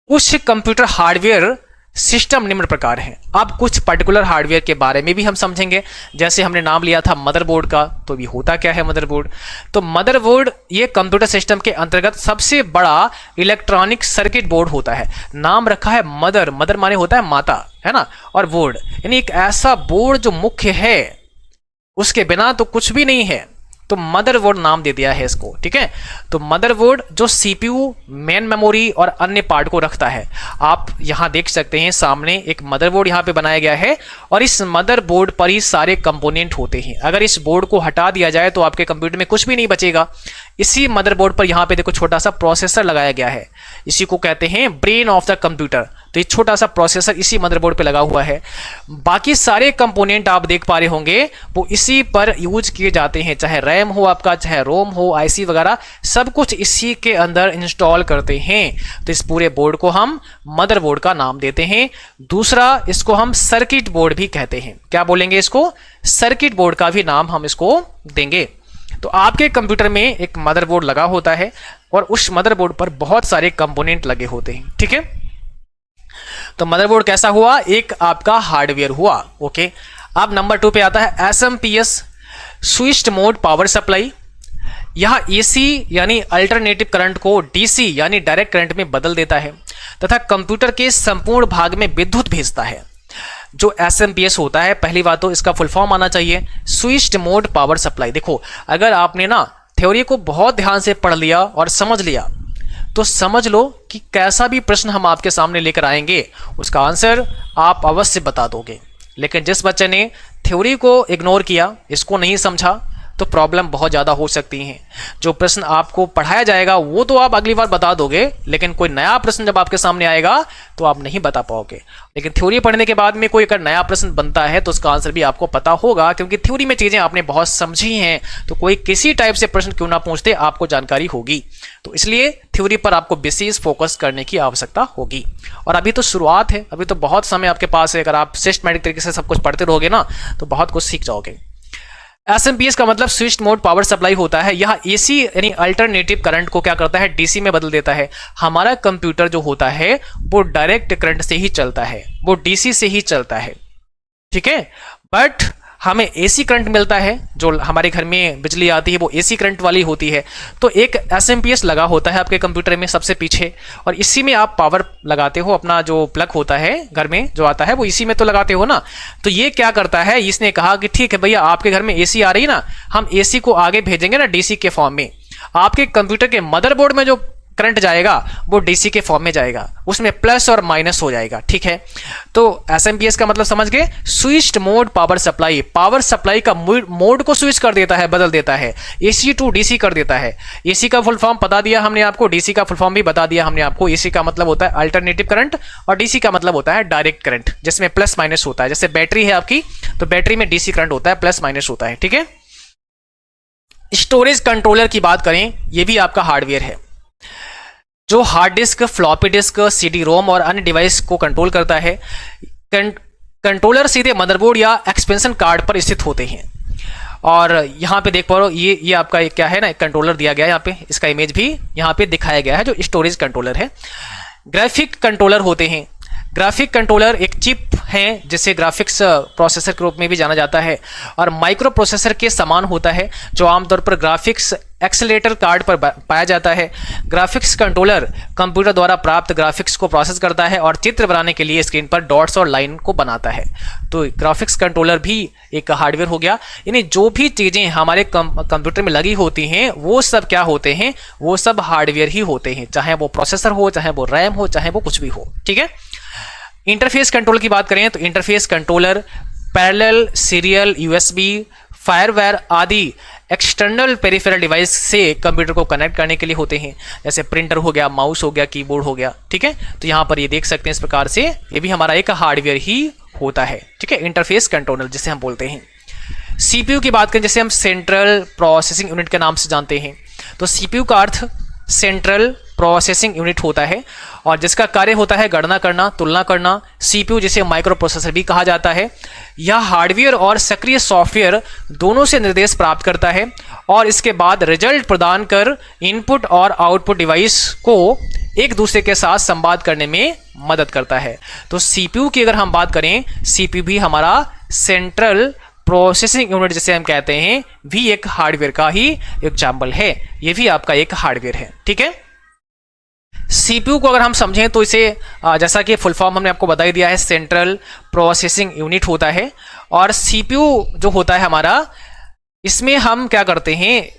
कुछ कंप्यूटर हार्डवेयर सिस्टम निम्न प्रकार हैं। अब कुछ पर्टिकुलर हार्डवेयर के बारे में भी हम समझेंगे। जैसे हमने नाम लिया था मदरबोर्ड का, तो भी होता क्या है मदरबोर्ड, तो मदरबोर्ड ये कंप्यूटर सिस्टम के अंतर्गत सबसे बड़ा इलेक्ट्रॉनिक सर्किट बोर्ड होता है। नाम रखा है मदर, मदर माने होता है माता, है ना, और बोर्ड यानी एक ऐसा बोर्ड जो मुख्य है, उसके बिना तो कुछ भी नहीं है, तो मदरबोर्ड नाम दे दिया है इसको, ठीक है। तो मदरबोर्ड जो सीपीयू, मेन मेमोरी और अन्य पार्ट को रखता है। आप यहां देख सकते हैं सामने एक मदरबोर्ड यहां पे बनाया गया है, और इस मदरबोर्ड पर ही सारे कंपोनेंट होते हैं। अगर इस बोर्ड को हटा दिया जाए तो आपके कंप्यूटर में कुछ भी नहीं बचेगा। इसी मदरबोर्ड पर यहां पे देखो छोटा सा प्रोसेसर लगाया गया है। इसी को कहते हैं ब्रेन ऑफ द कंप्यूटर। तो ये छोटा सा प्रोसेसर इसी मदरबोर्ड पे लगा हुआ है। बाकी सारे कंपोनेंट आप देख पा रहे होंगे वो इसी पर यूज किए जाते हैं, चाहे रैम हो आपका, चाहे रोम हो, आईसी वगैरह सब कुछ इसी के अंदर इंस्टॉल करते हैं। तो इस पूरे बोर्ड को हम मदरबोर्ड का नाम देते हैं। दूसरा, इसको हम सर्किट बोर्ड भी कहते हैं। क्या बोलेंगे इसको? सर्किट बोर्ड का भी नाम हम इसको देंगे। तो आपके कंप्यूटर में एक मदरबोर्ड लगा होता है और उस मदरबोर्ड पर बहुत सारे कंपोनेंट लगे होते हैं, ठीक है। तो मदरबोर्ड कैसा हुआ? एक आपका हार्डवेयर हुआ। ओके, अब नंबर 2 पे आता है SMPS, switched mode power supply. यह एसी यानी अल्टरनेटिव करंट को डीसी यानी डायरेक्ट करंट में बदल देता है तथा कंप्यूटर के संपूर्ण भाग में विद्युत भेजता है। जो एसएमपीएस होता है, पहली बात तो इसका फुल फॉर्म आना चाहिए स्विच्ड मोड पावर सप्लाई। देखो, अगर आपने ना थ्योरी को बहुत ध्यान से पढ़ लिया और समझ लिया तो समझ लो कि कैसा भी प्रश्न हम आपके सामने लेकर आएंगे उसका आंसर आप अवश्य बता दोगे। लेकिन जिस बच्चे ने थ्योरी को इग्नोर किया, इसको नहीं समझा, तो प्रॉब्लम बहुत ज़्यादा हो सकती है। जो प्रश्न आपको पढ़ाया जाएगा वो तो आप अगली बार बता दोगे, लेकिन कोई नया प्रश्न जब आपके सामने आएगा तो आप नहीं बता पाओगे। लेकिन थ्योरी पढ़ने के बाद में कोई अगर नया प्रश्न बनता है तो उसका आंसर भी आपको पता होगा, क्योंकि थ्योरी में चीज़ें आपने बहुत समझी हैं। तो कोई किसी टाइप से प्रश्न क्यों ना पूछते, आपको जानकारी होगी। तो इसलिए थ्योरी पर आपको विशेष फोकस करने की आवश्यकता होगी। और अभी तो शुरुआत है, अभी तो बहुत समय आपके पास है। अगर आप सिस्टमैटिक तरीके से सब कुछ पढ़ते रहोगे ना तो बहुत कुछ सीख जाओगे। एसएमपीएस का मतलब स्विच्ड मोड पावर सप्लाई होता है। यह एसी यानी अल्टरनेटिव करंट को क्या करता है? डीसी में बदल देता है। हमारा कंप्यूटर जो होता है वो डायरेक्ट करंट से ही चलता है, वो डीसी से ही चलता है, ठीक है। बट हमें एसी करंट मिलता है, जो हमारे घर में बिजली आती है वो एसी करंट वाली होती है। तो एक एसएमपीएस लगा होता है आपके कंप्यूटर में सबसे पीछे, और इसी में आप पावर लगाते हो। अपना जो प्लग होता है घर में जो आता है वो इसी में तो लगाते हो ना। तो ये क्या करता है, इसने कहा कि ठीक है भैया, आपके घर में एसी आ रही है ना, हम एसी को आगे भेजेंगे ना डीसी के फॉर्म में। आपके कंप्यूटर के मदरबोर्ड में जो करंट जाएगा वो डीसी के फॉर्म में जाएगा, उसमें प्लस और माइनस हो जाएगा, ठीक है। तो एसएमपीएस का मतलब समझ गए, switched mode power supply. Power supply का मोड को स्विच कर देता है, बदल देता है, एसी टू डीसी कर देता है। एसी का फुल फॉर्म बता दिया हमने आपको, डीसी का फुल फॉर्म भी बता दिया हमने आपको। एसी का मतलब होता है अल्टरनेटिव करंट और डीसी का मतलब होता है डायरेक्ट करंट, जिसमें प्लस माइनस होता है। जैसे बैटरी है आपकी, तो बैटरी में डीसी करंट होता है, प्लस माइनस होता है, ठीक है। स्टोरेज कंट्रोलर की बात करें, यह भी आपका हार्डवेयर है जो hard disk, floppy disk, CD ROM और अन्य डिवाइस को कंट्रोल करता है। कंट्रोलर सीधे मदरबोर्ड या एक्सपेंशन कार्ड पर स्थित होते हैं। और यहाँ पे देख पा रहे हो, ये आपका क्या है ना, एक कंट्रोलर दिया गया है यहाँ पे, इसका इमेज भी यहाँ पे दिखाया गया है जो स्टोरेज कंट्रोलर है। ग्राफिक कंट्रोलर होते हैं। ग्राफिक कंट्रोलर एक चिप है जिसे ग्राफिक्स प्रोसेसर के रूप में भी जाना जाता है और माइक्रो प्रोसेसर के समान होता है, जो आमतौर पर ग्राफिक्स एक्सेलेरेटर कार्ड पर पाया जाता है। ग्राफिक्स कंट्रोलर कंप्यूटर द्वारा प्राप्त ग्राफिक्स को प्रोसेस करता है और चित्र बनाने के लिए स्क्रीन पर डॉट्स और लाइन को बनाता है। तो ग्राफिक्स कंट्रोलर भी एक हार्डवेयर हो गया। यानी जो भी चीज़ें हमारे कंप्यूटर में लगी होती हैं वो सब क्या होते हैं, वो सब हार्डवेयर ही होते हैं, चाहे वो प्रोसेसर हो, चाहे वो रैम हो, चाहे वो कुछ भी हो, ठीक है। इंटरफेस कंट्रोल की बात करें तो interface controller parallel, serial, USB, FireWire आदि एक्सटर्नल पेरिफेरल डिवाइस से कंप्यूटर को कनेक्ट करने के लिए होते हैं। जैसे प्रिंटर हो गया, माउस हो गया, कीबोर्ड हो गया, ठीक है। तो यहाँ पर ये देख सकते हैं इस प्रकार से, ये भी हमारा एक हार्डवेयर ही होता है, ठीक है। इंटरफेस कंट्रोलर जिसे हम बोलते हैं। सीपीयू की बात करें, जैसे हम सेंट्रल प्रोसेसिंग यूनिट के नाम से जानते हैं, तो सीपीयू का अर्थ सेंट्रल प्रोसेसिंग यूनिट होता है और जिसका कार्य होता है गणना करना, तुलना करना। सीपीयू जिसे माइक्रो प्रोसेसर भी कहा जाता है, यह हार्डवेयर और सक्रिय सॉफ्टवेयर दोनों से निर्देश प्राप्त करता है और इसके बाद रिजल्ट प्रदान कर इनपुट और आउटपुट डिवाइस को एक दूसरे के साथ संवाद करने में मदद करता है। तो सीपीयू की अगर हम बात करें, सीपीयू भी हमारा सेंट्रल प्रोसेसिंग यूनिट जिसे हम कहते हैं भी एक हार्डवेयर का ही एग्जाम्पल है। ये भी आपका एक हार्डवेयर है, ठीक है। सीपीयू को अगर हम समझें तो इसे जैसा कि फुल फॉर्म हमने आपको बता ही दिया है, सेंट्रल प्रोसेसिंग यूनिट होता है। और सीपीयू जो होता है हमारा, इसमें हम क्या करते हैं,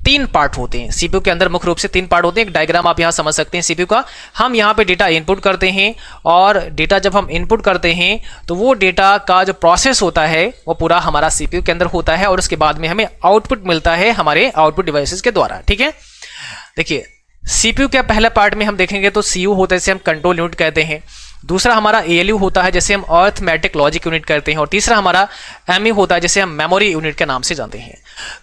3 पार्ट होते हैं। सीपीयू के अंदर मुख्य रूप से 3 पार्ट होते हैं। एक डायग्राम आप यहाँ समझ सकते हैं सीपीयू का। हम यहाँ पे डेटा इनपुट करते हैं और डेटा जब हम इनपुट करते हैं तो वो डेटा का जो प्रोसेस होता है वो पूरा हमारा सीपीयू के अंदर होता है और उसके बाद में हमें आउटपुट मिलता है हमारे आउटपुट डिवाइसेस के द्वारा, ठीक है। देखिए, सीपीयू के पहले पार्ट में हम देखेंगे तो सीयू होता है, जिसे हम कंट्रोल यूनिट कहते हैं। दूसरा हमारा एएलयू होता है, जैसे हम अर्थमेटिक लॉजिक यूनिट कहते हैं। और तीसरा हमारा एमयू होता है, जिसे हम मेमोरी यूनिट के नाम से जानते हैं।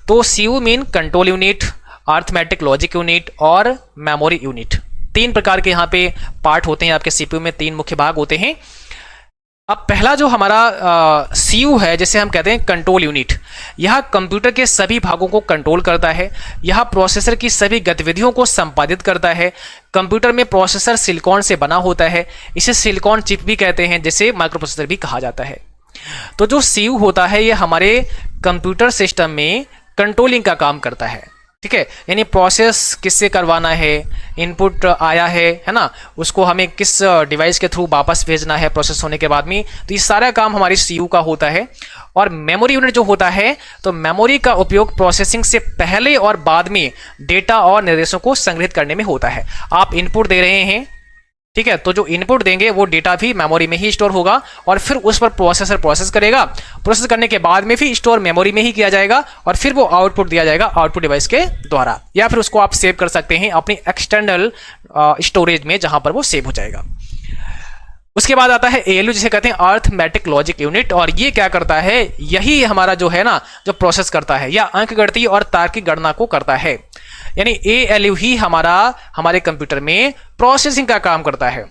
तो CU mean control unit, arithmetic logic unit और मेमोरी यूनिट। 3 प्रकार के यहाँ पे पार्ट होते हैं आपके सीपीयू में, 3 मुख्य भाग होते हैं। अब पहला जो हमारा सीयू है, जिसे हम कहते हैं कंट्रोल यूनिट, यह कंप्यूटर के सभी भागों को कंट्रोल करता है। यह प्रोसेसर की सभी गतिविधियों को संपादित करता है। कंप्यूटर में प्रोसेसर सिलिकॉन से बना होता है, इसे सिलिकॉन चिप भी कहते हैं, जिसे माइक्रोप्रोसेसर भी कहा जाता है। तो जो सीयू होता है, यह हमारे कंप्यूटर सिस्टम में कंट्रोलिंग का काम करता है, ठीक है। यानी प्रोसेस किससे करवाना है, इनपुट आया है ना, उसको हमें किस डिवाइस के थ्रू वापस भेजना है प्रोसेस होने के बाद में, तो ये सारा काम हमारी सीयू का होता है। और मेमोरी यूनिट जो होता है, तो मेमोरी का उपयोग प्रोसेसिंग से पहले और बाद में डेटा और निर्देशों को संग्रहित करने में होता है। आप इनपुट दे रहे हैं, ठीक है, तो जो इनपुट देंगे वो डेटा भी मेमोरी में ही स्टोर होगा और फिर उस पर प्रोसेसर प्रोसेस करेगा। प्रोसेस करने के बाद में भी स्टोर मेमोरी में ही किया जाएगा और फिर वो आउटपुट दिया जाएगा आउटपुट डिवाइस के द्वारा, या फिर उसको आप सेव कर सकते हैं अपनी एक्सटर्नल स्टोरेज में, जहां पर वो सेव हो जाएगा। उसके बाद आता है एएलयू, जिसे कहते हैं अर्थमेटिक लॉजिक यूनिट। और ये क्या करता है, यही हमारा जो है ना, जो प्रोसेस करता है या अंकगणितीय और तार्किक गणना को करता है। यानी एएलयू ही हमारे कंप्यूटर में प्रोसेसिंग का काम करता है।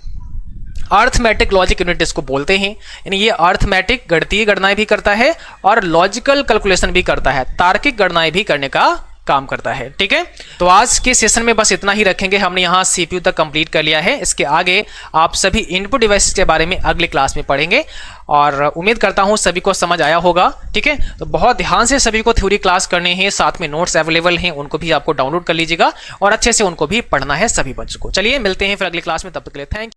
अर्थमेटिक लॉजिक यूनिट इसको बोलते हैं। यानी ये अर्थमेटिक गणितीय गणनाएं भी करता है और लॉजिकल कैलकुलेशन भी करता है, तार्किक गणनाएं भी करने का काम करता है, ठीक है। तो आज के सेशन में बस इतना ही रखेंगे। हमने यहाँ सीपीयू तक कंप्लीट कर लिया है। इसके आगे आप सभी इनपुट डिवाइसेस के बारे में अगली क्लास में पढ़ेंगे और उम्मीद करता हूँ सभी को समझ आया होगा, ठीक है। तो बहुत ध्यान से सभी को थ्योरी क्लास करने हैं, साथ में नोट्स अवेलेबल हैं, उनको भी आपको डाउनलोड कर लीजिएगा और अच्छे से उनको भी पढ़ना है सभी बच्चों को। चलिए मिलते हैं फिर अगली क्लास में, तब तक के लिए थैंक यू।